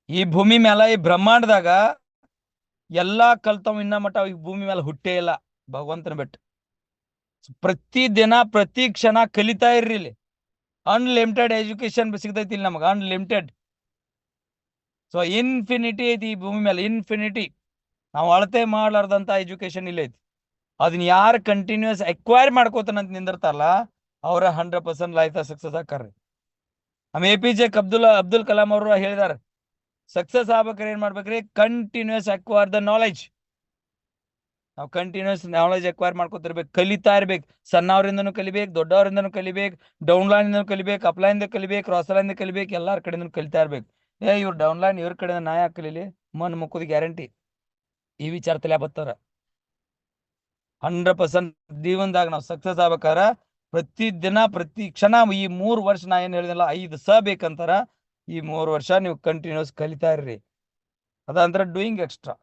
ಈ ಭೂಮಿ ಮೇಲೆ, ಈ ಬ್ರಹ್ಮಾಂಡದಾಗ ಎಲ್ಲಾ ಕಲ್ತವ್ ಇನ್ನ ಮಟ್ಟ ಈ ಭೂಮಿ ಮೇಲೆ ಹುಟ್ಟೇ ಇಲ್ಲ, ಭಗವಂತನ ಬಿಟ್ಟು. ಪ್ರತಿ ದಿನ ಪ್ರತಿ ಕ್ಷಣ ಕಲಿತಾ ಇರ್ರಿ. ಇಲ್ಲಿ ಅನ್ಲಿಮಿಟೆಡ್ ಎಜುಕೇಶನ್ ಸಿಗ್ತೈತಿ ಇಲ್ಲಿ ನಮಗ, ಅನ್ಲಿಮಿಟೆಡ್. ಸೊ ಇನ್ಫಿನಿಟಿ ಐತಿ ಈ ಭೂಮಿ ಮೇಲೆ, ಇನ್ಫಿನಿಟಿ. ನಾವು ಅಳತೆ ಮಾಡ್ಲಾರ್ದಂತ ಎಜುಕೇಶನ್ ಇಲ್ಲ ಐತಿ. ಅದನ್ನ ಯಾರು ಕಂಟಿನ್ಯೂಸ್ ಎಕ್ವೈರ್ ಮಾಡ್ಕೋತಾನಂತ ನಿಂದಿರ್ತಾರಲ್ಲ ಅವ್ರ 100% ಲೈಫ್ ಸಕ್ಸಸ್ ಆಕಾರ್ರಿ. ಆಮೇಲೆ APJ ಅಬ್ದುಲ್ ಕಲಾಂ ಅವರು ಹೇಳಿದಾರೆ, ಸಕ್ಸಸ್ ಆಗ್ಬೇಕಾದ್ರೆ ಏನ್ ಮಾಡ್ಬೇಕ್ರಿ, ಕಂಟಿನ್ಯೂಸ್ ಅಕ್ವೈರ್ ದ ನಾಲೆಜ್. ನಾವು ಕಂಟಿನ್ಯೂಸ್ ನಾಲೆಜ್ ಅಕ್ವೈರ್ ಮಾಡ್ಕೊತಿರ್ಬೇಕು, ಕಲಿತಾ ಇರ್ಬೇಕು. ಸಣ್ಣವರಿಂದನೂ ಕಲಿಬೇಕು, ದೊಡ್ಡವರಿಂದನೂ ಕಲಿಬೇಕು, ಡೌನ್ಲೈನ್ ಇಂದ ಕಲಿಬೇಕು, ಅಪ್ಲೈನ್ ಕಲಿಬೇಕು, ಕ್ರಾಸ್ ಲೈನ್ ಕಲಿಬೇಕು, ಎಲ್ಲಾರ ಕಡೆಯಿಂದ ಕಲಿತಾ ಇರ್ಬೇಕು. ಇವ್ರು ಡೌನ್ಲೈನ್ ಇವ್ರ ಕಡೆಯಿಂದ ನಾ ಯಾಕೆ ಕಲೀಲಿ, ಮನ್ ಮುಕ್ಕುದು ಗ್ಯಾರಂಟಿ. ಈ ವಿಚಾರ ತಲೆ ಬತ್ತಾರ. 100% ಜೀವನದಾಗ ನಾವು ಸಕ್ಸಸ್ ಆಗ್ಬೇಕಾರ ಪ್ರತಿ ದಿನ ಪ್ರತಿ ಕ್ಷಣ ಈ 3 ವರ್ಷ ನಾ ಏನ್ ಹೇಳಿದಿಲ್ಲ 5 ಬೇಕಂತಾರ. ಈ 3 ವರ್ಷ ನೀವು ಕಂಟಿನ್ಯೂಸ್ ಕಲಿತಾ ಇರ್ರಿ. ಅದಂದ್ರ ಡೂಯಿಂಗ್ ಎಕ್ಸ್ಟ್ರಾ.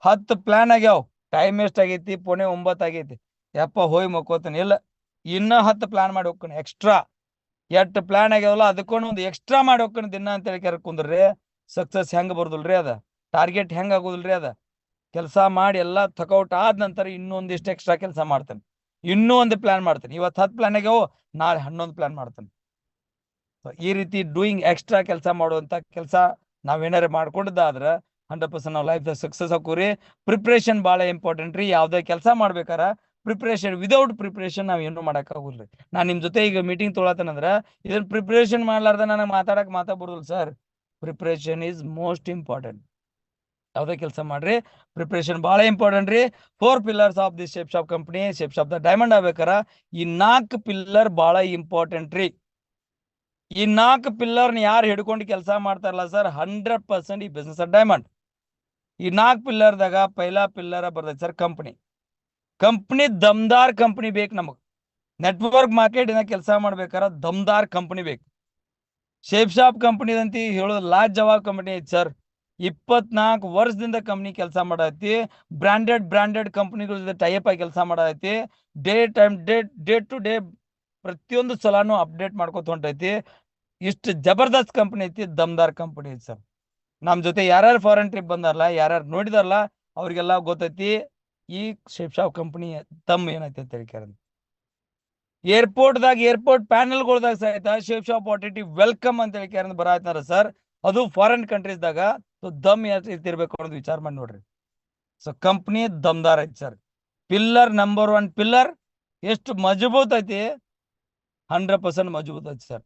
10 ಪ್ಲಾನ್ ಆಗ್ಯಾವ, ಟೈಮ್ ಎಷ್ಟ್ ಆಗೈತಿ, ಪುಣೆ 9 ಆಗೈತಿ, ಯಪ್ಪ ಹೋಗಿ ಮಕ್ಕೋತಾನೆ. ಇಲ್ಲ, ಇನ್ನ 10 ಪ್ಲಾನ್ ಮಾಡಿ ಹೋಗ್ತಾನೆ ಎಕ್ಸ್ಟ್ರಾ. 8 ಪ್ಲಾನ್ ಆಗ್ಯಾವಲ್ಲ ಅದಕ್ಕೊಂದು ಒಂದು ಎಕ್ಸ್ಟ್ರಾ ಮಾಡಿ ಹೋಗ್ತಾನೆ ದಿನ ಅಂತ ಹೇಳಿ ಕುಂದ್ರಿ ಸಕ್ಸಸ್ ಹೆಂಗ್ ಬರ್ದಲ್ರಿ ಅದ, ಟಾರ್ಗೆಟ್ ಹೆಂಗ್ ಆಗೋದಿಲ್ರಿ ಅದ. ಕೆಲಸ ಮಾಡಿ ಎಲ್ಲ ಥಕೌಟ್ ಆದ ನಂತರ ಇನ್ನೊಂದಿಷ್ಟು ಎಕ್ಸ್ಟ್ರಾ ಕೆಲಸ ಮಾಡ್ತಾನೆ, ಇನ್ನೂ ಒಂದು ಪ್ಲಾನ್ ಮಾಡ್ತಾನೆ. ಇವತ್ತು 10 ಪ್ಲಾನ್ ಆಗ್ಯಾವ, ನಾಳೆ 11 ಪ್ಲಾನ್ ಮಾಡ್ತಾನೆ. ಈ ರೀತಿ ಡೂಯಿಂಗ್ ಎಕ್ಸ್ಟ್ರಾ ಕೆಲಸ ಮಾಡುವಂತ ಕೆಲಸ ನಾವೇನಾರು ಮಾಡ್ಕೊಂಡಿದ್ದಾದ್ರ 100% ನಾವು ಲೈಫ್ ಸಕ್ಸಸ್ ಹಾಕೋರಿ. ಪ್ರಿಪ್ರೇಷನ್ ಬಹಳ ಇಂಪಾರ್ಟೆಂಟ್ ರೀ. ಯಾವ್ದೇ ಕೆಲಸ ಮಾಡ್ಬೇಕಾರ ಪ್ರಿಪ್ರೇಷನ್, ವಿದೌಟ್ ಪ್ರಿಪ್ರೇಷನ್ ನಾವ್ ಏನು ಮಾಡಕ್ ಆಗುಲ್ರಿ. ನಾನ್ ನಿಮ್ ಜೊತೆ ಈಗ ಮೀಟಿಂಗ್ ತೊಗೊಳತೇನಂದ್ರ ಇದನ್ನ ಪ್ರಿಪ್ರೇಷನ್ ಮಾಡ್ಲಾರ್ದ ನನಗೆ ಮಾತಾ ಬರುದಿಲ್ಲ sir. Preparation is most important. ಯಾವ್ದೇ ಕೆಲಸ ಮಾಡ್ರಿ ಪ್ರಿಪ್ರೇಷನ್ ಬಹಳ ಇಂಪಾರ್ಟೆಂಟ್ ರೀ. 4 pillars of the Shape Shop company, Shape Shop the diamond ಆಗ್ಬೇಕಾರ ಈ 4 ಪಿಲ್ಲರ್ ಬಹಳ ಇಂಪಾರ್ಟೆಂಟ್ ರೀ. ಈ 4 ಪಿಲ್ಲರ್ನ ಯಾರು ಹಿಡ್ಕೊಂಡು ಕೆಲಸ ಮಾಡ್ತಾರಲ್ಲ ಸರ್, 100% ಈ ಬಿಸ್ನೆಸ್ ಡೈಮಂಡ್. ಈ 4 ಪಿಲ್ಲರ್ದಾಗ ಪೈಲಾ ಪಿಲ್ಲರ್ ಬರ್ತೈತಿ ಸರ್ ಕಂಪನಿ. ಕಂಪನಿ ದಮ್ದಾರ್ ಕಂಪನಿ ಬೇಕು ನಮಗ್. ನೆಟ್ವರ್ಕ್ ಮಾರ್ಕೆಟ್ ಇಂದ ಕೆಲಸ ಮಾಡ್ಬೇಕಾರ ದಮ್ದಾರ್ ಕಂಪನಿ ಬೇಕು. ಶೇಪ್ ಶಾಪ್ ಕಂಪನಿ ಅಂತ ಹೇಳೋದು ಲಾಜವಾಬ್ ಕಂಪನಿ ಐತಿ ಸರ್. 24 ವರ್ಷದಿಂದ ಕಂಪನಿ ಕೆಲಸ ಮಾಡೈತಿ. ಬ್ರಾಂಡೆಡ್ ಕಂಪನಿಗಳ ಜೊತೆ ಟೈಪ್ ಆಗಿ ಕೆಲಸ ಮಾಡೈತಿ. ಡೇ ಟು ಡೇ ಪ್ರತಿಯೊಂದು ಸಲನು ಅಪ್ಡೇಟ್ ಮಾಡ್ಕೊತ ಹೊಂಟೈತಿ. ಇಷ್ಟು ಜಬರ್ದಸ್ತ್ ಕಂಪನಿ ಐತಿ, ದಮ್ದಾರ್ ಕಂಪನಿ ಐತಿ ಸರ್. ನಮ್ ಜೊತೆ ಯಾರ್ಯಾರು ಫಾರಿನ್ ಟ್ರಿಪ್ ಬಂದಾರಲ್ಲ, ಯಾರ್ಯಾರು ನೋಡಿದಾರಲ್ಲ ಅವ್ರಿಗೆಲ್ಲ ಗೊತ್ತೈತಿ ಈ ಶೇಪ್ ಶಾಪ್ ಕಂಪನಿ ತಮ್ಮ ಏನೈತಿ ಅಂತ ಹೇಳಿ. ಏರ್ಪೋರ್ಟ್ ಪ್ಯಾನಲ್ಗಳ್ದಾಗ ಸಹಿತ ಶೇಪ್ ಶಾಪ್ ವಾಟಿಟಿ ವೆಲ್ಕಮ್ ಅಂತ ಹೇಳಿ ಬರತ್ತಾರ ಸರ್. ಅದು ಫಾರಿನ್ ಕಂಟ್ರೀಸ್ದಾಗ. ದಮ್ ಇರ್ತಿರ್ಬೇಕು ಅನ್ನೋದು ವಿಚಾರ ಮಾಡಿ ನೋಡ್ರಿ. ಸೊ ಕಂಪ್ನಿ ದಮ್ದಾರ್ ಐತಿ ಸರ್. ಪಿಲ್ಲರ್ ನಂಬರ್ 1 ಪಿಲ್ಲರ್ ಎಷ್ಟು ಮಜಬೂತ್ ಐತಿ, 100% ಮಜಬೂತ್ ಐತಿ ಸರ್.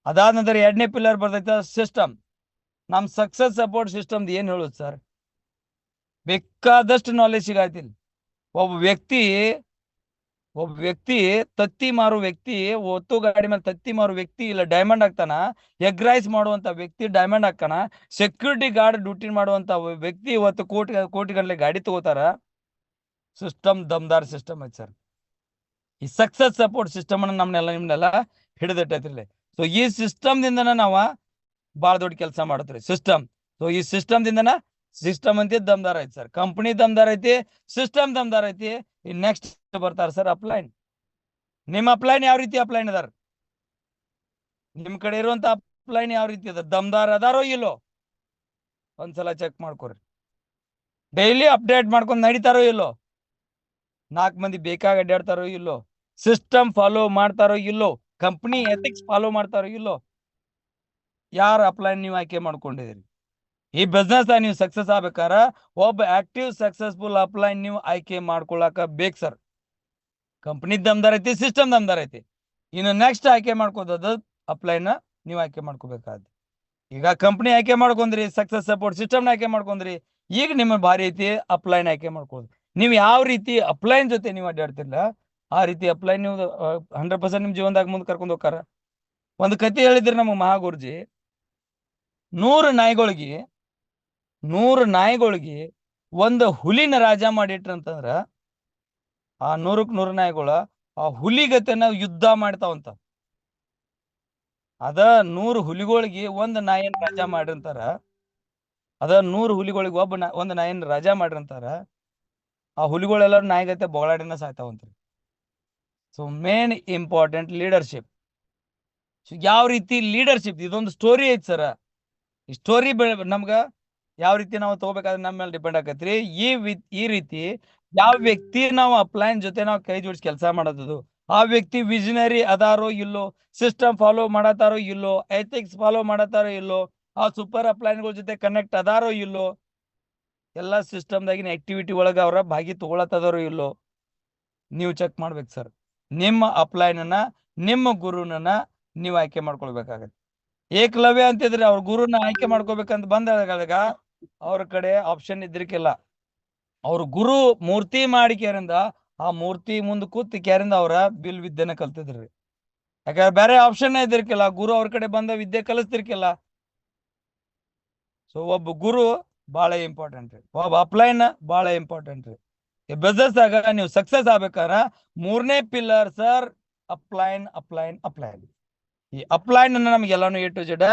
ಅದಾದ ನಂತರ 2ನೇ ಪಿಲ್ಲರ್ ಬರ್ತೈತ ಸಿಸ್ಟಮ್. ನಮ್ ಸಕ್ಸಸ್ ಸಪೋರ್ಟ್ ಸಿಸ್ಟಮ್ ಏನ್ ಹೇಳುದು ಸರ್, ಬೇಕಾದಷ್ಟು ನಾಲೆಜ್ ಸಿಗಾಯ್ತಿಲ್ಲ. ಒಬ್ಬ ವ್ಯಕ್ತಿ ತತ್ತಿ ಮಾರು ವ್ಯಕ್ತಿ, ಒತ್ತು ಗಾಡಿ ಮೇಲೆ ತತ್ತಿ ಮಾರು ವ್ಯಕ್ತಿ ಇಲ್ಲ ಡೈಮಂಡ್ ಆಗ್ತಾನ. ಎಗ್ ರೈಸ್ ಮಾಡುವಂತ ವ್ಯಕ್ತಿ ಡೈಮಂಡ್ ಹಾಕಾನ. ಸೆಕ್ಯೂರಿಟಿ ಗಾರ್ಡ್ ಡ್ಯೂಟಿ ಮಾಡುವಂತ ವ್ಯಕ್ತಿ ಇವತ್ತು ಕೋಟಿ ಗಂಟಲೆ ಗಾಡಿ ತಗೋತಾರ. ಸಿಸ್ಟಮ್ ದಮ್ದಾರ್ ಸಿಸ್ಟಮ್ ಐತಿ ಸರ್. ಈ ಸಕ್ಸಸ್ ಸಪೋರ್ಟ್ ಸಿಸ್ಟಮ್ ಅನ್ನ ನಿಮ್ನೆಲ್ಲ ಹಿಡಿದಿಟ್ಟೈತ್ರಿ. ಸೊ ಈ ಸಿಸ್ಟಮ್ ದಿಂದನ ನಾವ ಬಾಳ ದೊಡ್ಡ ಕೆಲಸ ಮಾಡತ್ರಿ ಸಿಸ್ಟಮ್. ಸೊ ಈ ಸಿಸ್ಟಮ್ ಅಂತ ದಮ್ದಾರ್ ಐತಿ ಸರ್. ಕಂಪನಿ ದಮ್ದಾರ್ ಐತಿ, ಸಿಸ್ಟಮ್ ದಮ್ದಾರ್ ಐತಿ. ಈ ನೆಕ್ಸ್ಟ್ ಬರ್ತಾರ ಸರ್ ಅಪ್ಲೈನ್. ನಿಮ್ ಅಪ್ಲೈನ್ ಯಾವ ರೀತಿ ಅಪ್ಲೈನ್ ಅದಾರ, ನಿಮ್ ಕಡೆ ಇರುವಂತ ಅಪ್ಲೈನ್ ಯಾವ ರೀತಿ ಅದ, ದಮ್ದಾರ್ ಅದಾರೋ ಇಲ್ಲೋ ಒಂದ್ಸಲ ಚೆಕ್ ಮಾಡ್ಕೊರಿ. ಡೈಲಿ ಅಪ್ಡೇಟ್ ಮಾಡ್ಕೊಂಡು ನಡೀತಾರೋ ಇಲ್ಲೋ, 4 ಮಂದಿ ಬೇಕಾಗಿ ಅಡ್ಡಾಡ್ತಾರೋ ಇಲ್ಲೋ, ಸಿಸ್ಟಮ್ ಫಾಲೋ ಮಾಡ್ತಾರೋ ಇಲ್ಲೋ, ಕಂಪನಿ ಎಥಿಕ್ಸ್ ಫಾಲೋ ಮಾಡ್ತಾರೋ ಇಲ್ಲೋ, ಯಾರ ಅಪ್ಲೈನ್ ನೀವು ಆಯ್ಕೆ ಮಾಡ್ಕೊಂಡಿದ್ದೀರಿ. ಈ ಬಿಸ್ನೆಸ್ ನೀವು ಸಕ್ಸಸ್ ಆಗ್ಬೇಕಾರ ಒಬ್ಬ ಆಕ್ಟಿವ್ ಸಕ್ಸಸ್ಫುಲ್ ಅಪ್ಲೈನ್ ನೀವು ಆಯ್ಕೆ ಮಾಡ್ಕೊಳಕ ಬೇಕು ಸರ್. ಕಂಪನಿ ದಮ್ದಾರ್ ಐತಿ, ಸಿಸ್ಟಮ್ ದಮ್ದಾರ್ ಐತಿ. ಇನ್ನು ನೆಕ್ಸ್ಟ್ ಆಯ್ಕೆ ಮಾಡ್ಕೋದ ಅಪ್ಲೈನ್ ನೀವು ಆಯ್ಕೆ ಮಾಡ್ಕೋಬೇಕಾದ. ಈಗ ಕಂಪನಿ ಆಯ್ಕೆ ಮಾಡ್ಕೊಂಡ್ರಿ, ಸಕ್ಸಸ್ ಸಪೋರ್ಟ್ ಸಿಸ್ಟಮ್ ಆಯ್ಕೆ ಮಾಡ್ಕೊಂಡ್ರಿ, ಈಗ ನಿಮ್ಮ ಭಾರಿ ಐತಿ ಅಪ್ಲೈನ್ ಆಯ್ಕೆ ಮಾಡ್ಕೋದು. ನೀವು ಯಾವ ರೀತಿ ಅಪ್ಲೈನ್ ಜೊತೆ ನೀವು ಅಡ್ಡಾಡ್ತಿರ್ಲ ಆ ರೀತಿ ಅಪ್ಲೈನ್ ನೀವು 100% ನಿಮ್ ಜೀವನದಾಗ ಮುಂದೆ ಕರ್ಕೊಂಡು ಹೋಗ್ತಾರ. ಒಂದು ಕತೆ ಹೇಳಿದ್ರಿ ನಮಗೆ ಮಹಾಗುರುಜಿ, 100 ನಾಯಿಗಳಿಗೆ ಒಂದು ಹುಲಿನ ರಾಜ ಮಾಡಿಟ್ರಂತಂದ್ರ ಆ 100ಕ್ಕೆ 100 ನಾಯಿಗಳ ಆ ಹುಲಿಗತೆನ ಯುದ್ಧ ಮಾಡ್ತಾವಂತ. ಅದ 100 ಹುಲಿಗಳಿಗೆ ಒಂದು ನಾಯಿನ ರಾಜ ಮಾಡಿರ್ತಾರ. ಅದ 100 ಹುಲಿಗಳಿಗೆ ಒಂದು ನಾಯಿನ ರಾಜ ಮಾಡಿರ್ತಾರ. ಆ ಹುಲಿಗಳೆಲ್ಲರೂ ನಾಯಿಗತೆ ಬೊಗಳಾಡಿನ ಸಾಯ್ತಾವಂತ್ರಿ. So main important leadership. ಯಾವ ರೀತಿ ಲೀಡರ್ಶಿಪ್, ಇದೊಂದು ಸ್ಟೋರಿ ಐತಿ ಸರ. ಈ ಸ್ಟೋರಿ ನಮ್ಗ ಯಾವ ರೀತಿ ನಾವು ತಗೋಬೇಕಾದ್ರೆ ನಮ್ಮ ಮೇಲೆ ಡಿಪೆಂಡ್ ಆಕತ್ರಿ. ಈ ರೀತಿ ಯಾವ ವ್ಯಕ್ತಿ ನಾವು ಅಪ್ಲೈನ್ ಜೊತೆ ನಾವು ಕೈ ಜೋಡಿಸಿ ಕೆಲಸ ಮಾಡೋದು, ಆ ವ್ಯಕ್ತಿ ವಿಷನರಿ ಅದಾರೋ ಇಲ್ಲೋ, ಸಿಸ್ಟಮ್ ಫಾಲೋ ಮಾಡತಾರೋ ಇಲ್ಲೋ, ಎಥಿಕ್ಸ್ ಫಾಲೋ ಮಾಡತಾರೋ ಇಲ್ಲೋ, ಆ ಸೂಪರ್ ಅಪ್ಲೈನ್ಗಳ ಜೊತೆ ಕನೆಕ್ಟ್ ಅದಾರೋ ಇಲ್ಲೋ, ಎಲ್ಲಾ ಸಿಸ್ಟಮ್ದಾಗಿನ ಆಕ್ಟಿವಿಟಿ ಒಳಗ ಅವ್ರ ಭಾಗಿ ತಗೊಳತ್ತದವ್ರು ಇಲ್ಲೋ ನೀವು ಚೆಕ್ ಮಾಡ್ಬೇಕು ಸರ್. ನಿಮ್ಮ ಅಪ್ಲೈನನ್ನ ನಿಮ್ಮ ಗುರುನನ್ನ ನೀವು ಆಯ್ಕೆ ಮಾಡ್ಕೊಳ್ಬೇಕಾಗತ್ತೆ. ಏಕಲವ್ಯ ಅಂತಿದ್ರೆ ಅವ್ರ ಗುರುನ ಆಯ್ಕೆ ಮಾಡ್ಕೋಬೇಕಂತ ಬಂದಾಗ ಅವ್ರ ಕಡೆ ಆಪ್ಷನ್ ಇದ್ರಿಕಿಲ್ಲ. ಅವ್ರ ಗುರು ಮೂರ್ತಿ ಮಾಡಿ ಕೇರಿಂದ ಆ ಮೂರ್ತಿ ಮುಂದ್ ಕೂತ್ ಕೇರಿಂದ ಅವ್ರ ಬಿಲ್ ವಿದ್ಯೆನ ಕಲ್ತಿದ್ರಿ. ಯಾಕಂದ್ರೆ ಬೇರೆ ಆಪ್ಷನ್ ಇದ್ದಿರ್ಕಿಲ್ಲ, ಗುರು ಅವ್ರ ಕಡೆ ಬಂದ ವಿದ್ಯೆ ಕಲಿಸ್ತಿರ್ಕಿಲ್ಲ. ಸೊ ಒಬ್ಬ ಗುರು ಬಹಳ ಇಂಪಾರ್ಟೆಂಟ್ ರೀ, ಒಬ್ಬ ಅಪ್ಲೈನ್ ಬಹಳ ಇಂಪಾರ್ಟೆಂಟ್ ರೀ. ಬಿಸ್ನೆಸ್ ಆಗ ನೀವು ಸಕ್ಸಸ್ ಆಗ್ಬೇಕಾರ ಮೂರನೇ ಪಿಲ್ಲರ್ ಸರ್ ಅಪ್ಲೈನ್ ಅಪ್ಲೈನ್ ಅಪ್ಲೈನ್. ಈ ಅಪ್ಲೈನ್ ಅನ್ನ ನಮ್ಗೆ ಎಲ್ಲಾನು ಎ ಟು ಜೆಡ್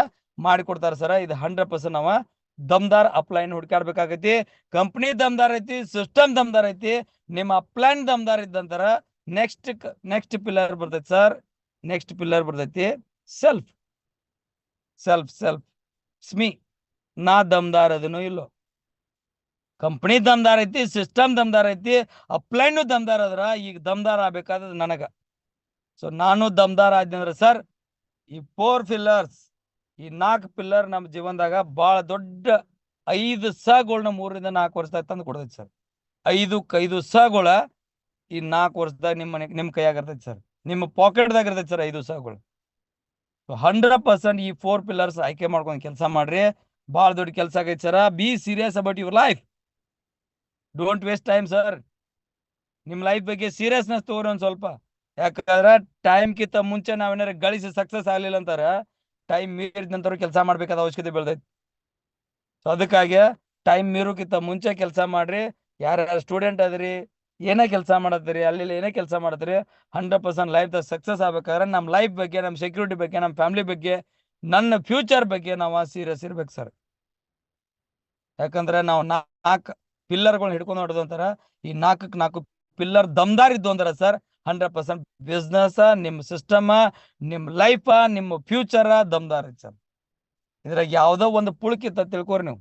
ಮಾಡಿಕೊಡ್ತಾರ ಸರ್. ಇದು 100% ನಾವ ದಮ್ದಾರ್ ಅಪ್ಲೈನ್ ಹುಡ್ಕಾಡ್ಬೇಕಾಗೈತಿ. ಕಂಪ್ನಿ ದಮ್ದಾರ್ ಐತಿ, ಸಿಸ್ಟಮ್ ದಮ್ದಾರ್ ಐತಿ, ನಿಮ್ಮ ಅಪ್ಲೈನ್ ದಮ್ದಾರ್ ಇದ್ದಂತರ ನೆಕ್ಸ್ಟ್ ಪಿಲ್ಲರ್ ಬರ್ತೈತಿ ಸರ್. ನೆಕ್ಸ್ಟ್ ಪಿಲ್ಲರ್ ಬರ್ತೈತಿ ಸೆಲ್ಫ್ ಸೆಲ್ಫ್ ಸೆಲ್ಫ್ ಸ್ಮಿ. ನಾ ದಮ್ದಾರ್ ಅದನ್ನು ಇಲ್ಲೋ, ಕಂಪ್ನಿ ದಮ್ದಾರ್ ಐತಿ, ಸಿಸ್ಟಮ್ ದಮ್ದಾರ್ ಐತಿ, ಅಪ್ಲೈನ್ ದಮ್ದಾರ್ ಅದ್ರ ಈಗ ದಮ್ದಾರ್ ಆಗ್ಬೇಕಾದ ನನಗ. ಸೊ ನಾನು ದಮ್ದಾರ್ ಆದ್ನಂದ್ರ ಸರ್ ಈ 4 ಪಿಲ್ಲರ್ಸ್, ಈ 4 ಪಿಲ್ಲರ್ ನಮ್ಮ ಜೀವನದಾಗ ಬಹಳ ದೊಡ್ಡ 5 ಸಗಳನ್ನ 3ರಿಂದ 4 ವರ್ಷದಾಗ ತಂದು ಕೊಡ್ತೈತಿ ಸರ್. 5 ಸಗಳ ಈ 4 ವರ್ಷದಾಗ ನಿಮ್ ಕೈಯಾಗ ಇರ್ತೈತಿ ಸರ್, ನಿಮ್ಮ ಪಾಕೆಟ್ದಾಗ ಇರ್ತೈತಿ ಸರ್ 5 ಸಗಳು. 100% ಈ 4 ಪಿಲ್ಲರ್ಸ್ ಆಯ್ಕೆ ಮಾಡ್ಕೊಂಡು ಕೆಲಸ ಮಾಡ್ರಿ. ಬಹಳ ದೊಡ್ಡ ಕೆಲಸ ಆಗೈತಿ sir. Be serious about your life. Don't waste time sir. ನಿಮ್ ಲೈಫ್ ಬಗ್ಗೆ ಸೀರಿಯಸ್ನೆಸ್ ತಗೋರಿ ಒಂದ್ ಸ್ವಲ್ಪ. ಯಾಕಂದ್ರ ಟೈಮ್ ಕಿಂತ ಮುಂಚೆ ನಾವೇನಾರ ಗಳಿಸಿ ಸಕ್ಸಸ್ ಆಗ್ಲಿಲ್ಲ ಅಂತಾರ ಟೈಮ್ ಮೀರಿದ ನಂತರ ಕೆಲಸ ಮಾಡ್ಬೇಕಾದ ಅವಶ್ಯಕತೆ ಬೆಳ್ದೈತಿ. ಸೊ ಅದಕ್ಕಾಗಿ ಟೈಮ್ ಮೀರೋಕ್ಕಿಂತ ಮುಂಚೆ ಕೆಲಸ ಮಾಡ್ರಿ. ಯಾರ್ಯಾರು ಸ್ಟೂಡೆಂಟ್ ಅದ್ರಿ, ಏನೇ ಕೆಲಸ ಮಾಡತ್ತೀರಿ, ಅಲ್ಲಿ ಏನೇ ಕೆಲಸ ಮಾಡತ್ತೀರಿ, 100% ಲೈಫ್ ದ ಸಕ್ಸಸ್ ಆಗ್ಬೇಕಾದ್ರೆ ನಮ್ಮ ಲೈಫ್ ಬಗ್ಗೆ, ನಮ್ಮ ಸೆಕ್ಯೂರಿಟಿ ಬಗ್ಗೆ, ನಮ್ಮ ಫ್ಯಾಮಿಲಿ ಬಗ್ಗೆ, ನನ್ನ ಫ್ಯೂಚರ್ ಬಗ್ಗೆ ನಾವು ಸೀರಿಯಸ್ ಇರ್ಬೇಕು ಸರ್. ಯಾಕಂದ್ರೆ ನಾವು 4 ಪಿಲ್ಲರ್ಗಳನ್ನ ಹಿಡ್ಕೊಂಡು ಹೊಡೆದು ಅಂತಾರ. ಈ 4 ಪಿಲ್ಲರ್ ದಮ್ದಾರ್ ಇದ್ದು ಅಂತಾರ ಸರ್ 100% ಬಿಸ್ನೆಸ್, ನಿಮ್ಮ ಸಿಸ್ಟಮ್, ನಿಮ್ ಲೈಫ್, ನಿಮ್ಮ ಫ್ಯೂಚರ್ ದಮ್ದಾರ್ ಐತಿ ಸರ್. ಇದ್ರಾಗ ಯಾವ್ದೋ ಒಂದು ಪುಳಕಿತ್ತ ತಿಳ್ಕೊರಿ ನೀವು,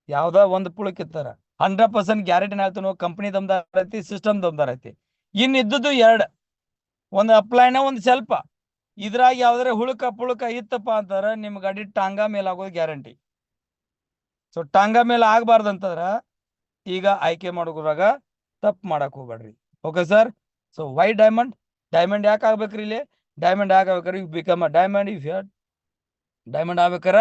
ಯಾವ್ದೋ ಒಂದು ಪುಳಕಿತ್ತಾರ 100% ಗ್ಯಾರಂಟಿ ಹೇಳ್ತಾನು. ಕಂಪ್ನಿ ದಮ್ದಾರ್ ಐತಿ, ಸಿಸ್ಟಮ್ ದಮ್ದಾರ್ ಐತಿ. ಇನ್ ಇದ್ದದ್ದು 2, ಒಂದು ಅಪ್ಲೈನ, ಒಂದು ಸ್ವಲ್ಪ. ಇದ್ರಾಗ ಯಾವ್ದಾರ ಹುಳುಕ ಇತ್ತಪ್ಪ ಅಂತಾರ ನಿಮ್ ಗಾಡಿ ಟಾಂಗಾ ಮೇಲೆ ಆಗೋದು ಗ್ಯಾರಂಟಿ. ಸೊ ಟಾಂಗಾ ಮೇಲೆ ಆಗ್ಬಾರ್ದಂತಂದ್ರ ಈಗ ಆಯ್ಕೆ ಮಾಡೋದ್ರಾಗ ತಪ್ಪು ಮಾಡಕ್ ಹೋಗ್ಬೇಡ್ರಿ. Okay sir. So why diamond ಯಾಕೆ ಆಗ್ಬೇಕ್ರಿ? ಇಲ್ಲಿ ಡೈಮಂಡ್ ಯಾಕೆ ಆಗ್ಬೇಕ್ರಿ? You become a diamond. If you diamond ಆಗ್ಬೇಕಾರ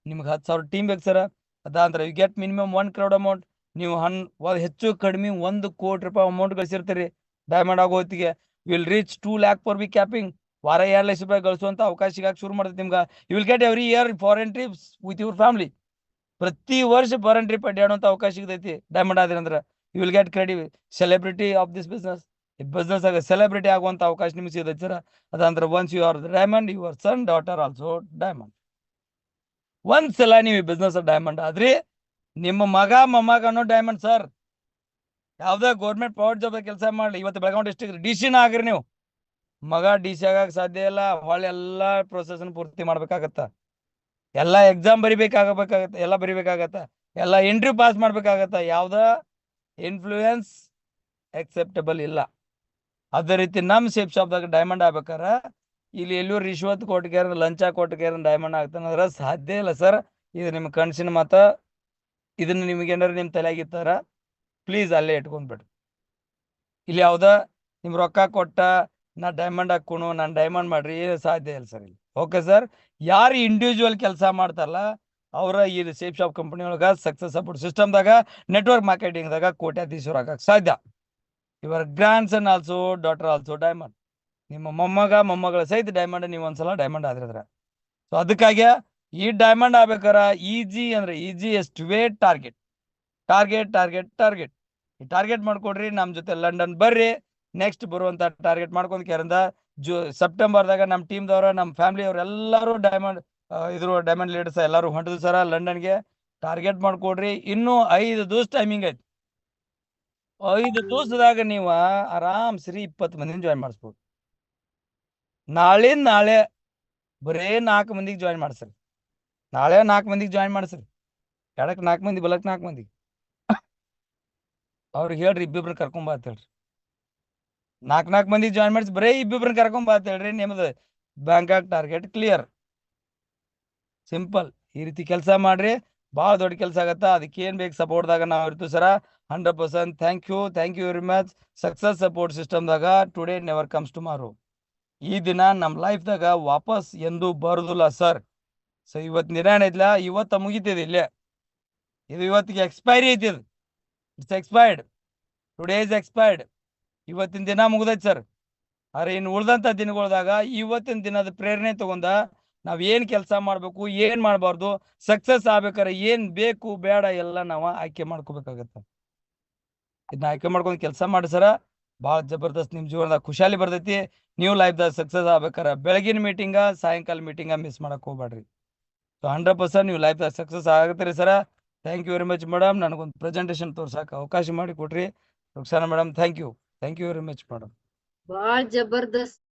ನಿಮ್ಗೆ 10,000 ಟೀಮ್ ಬೇಕು ಸರ್. ಅದಾಂತರ you get minimum 1 crore amount. ನೀವು ಹೆಚ್ಚು ಕಡಿಮೆ 1 ಕೋಟಿ ರೂಪಾಯಿ ಅಮೌಂಟ್ ಗಳಿಸಿರ್ತೀರಿ ಡೈಮಂಡ್ ಆಗೋ ಹೊತ್ತಿಗೆ. Will reach 2 lakh for B capping. ವಾರ 2 ಲಕ್ಷ ರೂಪಾಯಿ ಗಳಿಸುವಂತ ಅವಕಾಶ ಸಿಗಾಕ ಶುರು ಮಾಡ್ತೈತಿ ನಿಮ್ಗೆ. You will get every year foreign trips with your family. ಪ್ರತಿ ವರ್ಷ ಫಾರಿನ್ ಟ್ರಿಪ್ ಅಡ್ಡಾಡುವಂತ ಅವಕಾಶ ಸಿಗತೈತಿ ಡೈಮಂಡ್ ಆದ್ರಿ ಅಂದ್ರೆ. You will get credit celebrity of this business. ಈ ಬಿಸ್ನೆಸ್ ಆಗ ಸೆಲೆಬ್ರಿಟಿ ಆಗುವಂತ ಅವಕಾಶ ನಿಮ್ಗೆ ಸಿಗತೈತಿ ಸರ್. ಅದಂದ್ರೆ once you are diamond, your son daughter also diamond. ಒಂದ್ಸಲ ನೀವು ಈ ಬಿಸ್ನೆಸ್ ಡೈಮಂಡ್ ಆದ್ರಿ, ನಿಮ್ಮ ಮಗ ಮೊಮ್ಮಗನೂ ಡೈಮಂಡ್ ಸರ್. ಯಾವ್ದೇ ಗೌರ್ಮೆಂಟ್ ಪ್ರೈವೇಟ್ ಜಾಬ್ ಕೆಲಸ ಮಾಡ್ಲಿ, ಇವತ್ತು ಬೆಳಗಾವಿ ಡಿಸ್ಟ್ರಿಕ್ಟ್ ಡಿಸಿನ ಆಗ್ರಿ ನೀವು, ಮಗ ಡಿಸಿ ಆಗಕ್ ಸಾಧ್ಯ ಇಲ್ಲ. ಹೊಳ್ಳಿ ಎಲ್ಲಾ ಪ್ರೊಸೆಸ್ ಪೂರ್ತಿ ಮಾಡ್ಬೇಕಾಗತ್ತ, ಎಲ್ಲಾ ಎಕ್ಸಾಮ್ ಬರಿಬೇಕಾಗತ್ತ, ಎಲ್ಲ ಬರಿಬೇಕಾಗತ್ತ, ಎಲ್ಲ ಇಂಟರ್ವ್ಯೂ ಪಾಸ್ ಮಾಡ್ಬೇಕಾಗತ್ತ. ಯಾವ್ದ ಇನ್ಫ್ಲೂಯೆನ್ಸ್ ಎಕ್ಸೆಪ್ಟಬಲ್ ಇಲ್ಲ. ಅದೇ ರೀತಿ ನಮ್ ಸೇಫ್ ಶಾಪ್ದಾಗ ಡೈಮಂಡ್ ಆಗ್ಬೇಕಾರ ಇಲ್ಲಿ ಎಲ್ಲೂ ರಿಶ್ವತ್ ಕೊಟ್ಟಿಗೆ ಲಂಚ ಕೊಟ್ಟಿಗೆ ಡೈಮಂಡ್ ಆಗ್ತಾನಂದ್ರ ಸಾಧ್ಯ ಇಲ್ಲ ಸರ್. ಇದು ನಿಮ್ ಕನ್ಸಿನ ಮಾತ. ಇದನ್ನ ನಿಮ್ಗೆ ಏನಾರು ನಿಮ್ ತಲೆಯಾಗಿತ್ತಾರ ಪ್ಲೀಸ್ ಅಲ್ಲೇ ಇಟ್ಕೊಂಡ್ಬಿಡ್ರಿ. ಇಲ್ಲಿ ಯಾವ್ದ ನಿಮ್ ರೊಕ್ಕ ಕೊಟ್ಟ ನಾ ಡೈಮಂಡ್ ಹಾಕೋಣ, ನಾನು ಡೈಮಂಡ್ ಮಾಡ್ರಿ, ಏನು ಸಾಧ್ಯ ಇಲ್ಲ ಸರ್ ಇಲ್ಲಿ. Okay sir. ಯಾರು ಇಂಡಿವಿಜುವಲ್ ಕೆಲಸ ಮಾಡ್ತಾರಲ್ಲ ಅವರ ಈ ಸೇಫ್ ಶಾಪ್ ಕಂಪನಿ ಒಳಗ ಸಕ್ಸಸ್ ಸಪೋರ್ಟ್ ಸಿಸ್ಟಮ್ದಾಗ ನೆಟ್ವರ್ಕ್ ಮಾರ್ಕೆಟಿಂಗ್ದಾಗ ಕೋಟ್ಯಾಧೀಶ್ವರ ಆಗಕ್ಕೆ ಸಾಧ್ಯ. Your grandson also daughter also diamond. ನಿಮ್ಮ ಮೊಮ್ಮಗಳ ಸಹಿತ ಡೈಮಂಡ್. ನೀವು ಒಂದ್ಸಲ ಡೈಮಂಡ್ ಆದ್ರಿದ್ರ. ಸೊ ಅದಕ್ಕಾಗಿ ಈ ಡೈಮಂಡ್ ಆಗ್ಬೇಕಾರ ಈಜಿ ಅಂದ್ರೆ easiest way target target target target ಈ ಟಾರ್ಗೆಟ್ ಮಾಡ್ಕೊಡ್ರಿ. ನಮ್ ಜೊತೆ ಲಂಡನ್ ಬರ್ರಿ. ನೆಕ್ಸ್ಟ್ ಬರುವಂತ ಟಾರ್ಗೆಟ್ ಮಾಡ್ಕೊಂಡ್ ಕೇರಿಂದ ಸೆಪ್ಟೆಂಬರ್ದಾಗ ನಮ್ಮ ಟೀಮ್ದವ್ರ, ನಮ್ಮ ಫ್ಯಾಮಿಲಿ ಅವ್ರ ಎಲ್ಲರೂ ಡೈಮಂಡ್ ಲೀಡರ್ಸ್ ಎಲ್ಲರೂ ಹೊಂಟಿದ್ರು ಸರ ಲಂಡನ್ಗೆ. ಟಾರ್ಗೆಟ್ ಮಾಡ್ಕೊಡ್ರಿ. ಇನ್ನೂ 5 ದಿವಸ ಟೈಮಿಂಗ್ ಐತಿ. 5 ದಿವಸದಾಗ ನೀವು ಆರಾಮ್ ಸರಿ 20 ಮಂದಿನ ಜಾಯಿನ್ ಮಾಡಿಸ್ಬೋದು. ನಾಳೆ ಬರೇ 4 ಮಂದಿಗೆ ಜಾಯಿನ್ ಮಾಡ್ಸ್ರಿ. ನಾಳೆ 4 ಮಂದಿಗೆ ಜಾಯಿನ್ ಮಾಡ್ಸ್ರಿ. ಎಡಕ್ 4 ಮಂದಿ, ಬಲಕ್ 4 ಮಂದಿ. ಅವ್ರಿಗೆ ಹೇಳ್ರಿ ಇಬ್ಬಿಬ್ರನ್ನ ಕರ್ಕೊಂಬ ಅಂತ ಹೇಳ್ರಿ. 4 ಮಂದಿಗೆ ಜಾಯಿನ್ ಮಾಡಿಸಿ ಬರೇ ಇಬ್ಬಿಬ್ರನ್ನ ಕರ್ಕೊಂಬ ಅಂತ ಹೇಳ್ರಿ. ನಿಮ್ದು ಬ್ಯಾಂಕಾಕ್ ಟಾರ್ಗೆಟ್ ಕ್ಲಿಯರ್. ಸಿಂಪಲ್. ಈ ರೀತಿ ಕೆಲಸ ಮಾಡ್ರಿ. ಭಾಳ ದೊಡ್ಡ ಕೆಲಸ ಆಗತ್ತ. ಅದಕ್ಕೆ ಏನ್ ಬೇಕು ಸಪೋರ್ಟ್ದಾಗ ನಾವು ಇರ್ತೀವಿ sir. 100% thank you very much. Success support ಸಿಸ್ಟಮ್ದಾಗ ಟುಡೇ ನೆವರ್ ಕಮ್ಸ್ ಟುಮಾರೋ. ಈ ದಿನ ನಮ್ಮ ಲೈಫ್ದಾಗ ವಾಪಸ್ ಎಂದು ಬರುದಿಲ್ಲ ಸರ್. ಸೊ ಇವತ್ತಿನ ದಿನ ಏನೈತಿಲ್ಲ, ಇವತ್ತ ಮುಗಿತಿದೆ ಇಲ್ಲೇ. ಇದು ಇವತ್ತಿಗೆ ಎಕ್ಸ್ಪೈರಿ ಐತಿ. ಇದು it's expired. Today is expired. ಇವತ್ತಿನ ದಿನ ಮುಗ್ದೈತಿ ಸರ್. ಆದ್ರೆ ಇನ್ನು ಉಳ್ದಂತ ದಿನಗಳದಾಗ ಇವತ್ತಿನ ದಿನದ ಪ್ರೇರಣೆ ತಗೊಂಡ ನಾವ್ ಏನ್ ಕೆಲಸ ಮಾಡ್ಬೇಕು, ಏನ್ ಮಾಡ್ಬಾರ್ದು, ಸಕ್ಸಸ್ ಆಗ್ಬೇಕಾರೆ ಏನ್ ಬೇಕು ಬೇಡ ಎಲ್ಲ ನಾವ ಆಯ್ಕೆ ಮಾಡ್ಕೋಬೇಕಾಗತ್ತ. ಇದನ್ನ ಆಯ್ಕೆ ಮಾಡ್ಕೊಂಡು ಕೆಲಸ ಮಾಡಿ ಸರ. ಭಾಳ ಜಬರ್ದಸ್ತ್ ನಿಮ್ ಜೀವನದಾಗ ಖುಷಾಲಿ ಬರ್ತೈತಿ. ನೀವು ಲೈಫ್ದಾಗ ಸಕ್ಸಸ್ ಆಗ್ಬೇಕಾರ ಬೆಳಗಿನ ಮೀಟಿಂಗ ಸಾಯಂಕಾಲ ಮೀಟಿಂಗ ಮಿಸ್ ಮಾಡಕ್ ಹೋಗ್ಬೇಡ್ರಿ. ಸೊ 100% ನೀವು ಲೈಫ್ದಾಗ ಸಕ್ಸಸ್ ಆಗತ್ತೀರಿ sir. Thank you very much madam. ನನಗೊಂದು ಪ್ರೆಸೆಂಟೇಶನ್ ತೋರ್ಸಕ್ಕೆ ಅವಕಾಶ ಮಾಡಿ ಕೊಟ್ರಿ Ruksana madam. Thank you very much madam. ಬಾಳ್ ಜಬರ್ದಸ್ತ್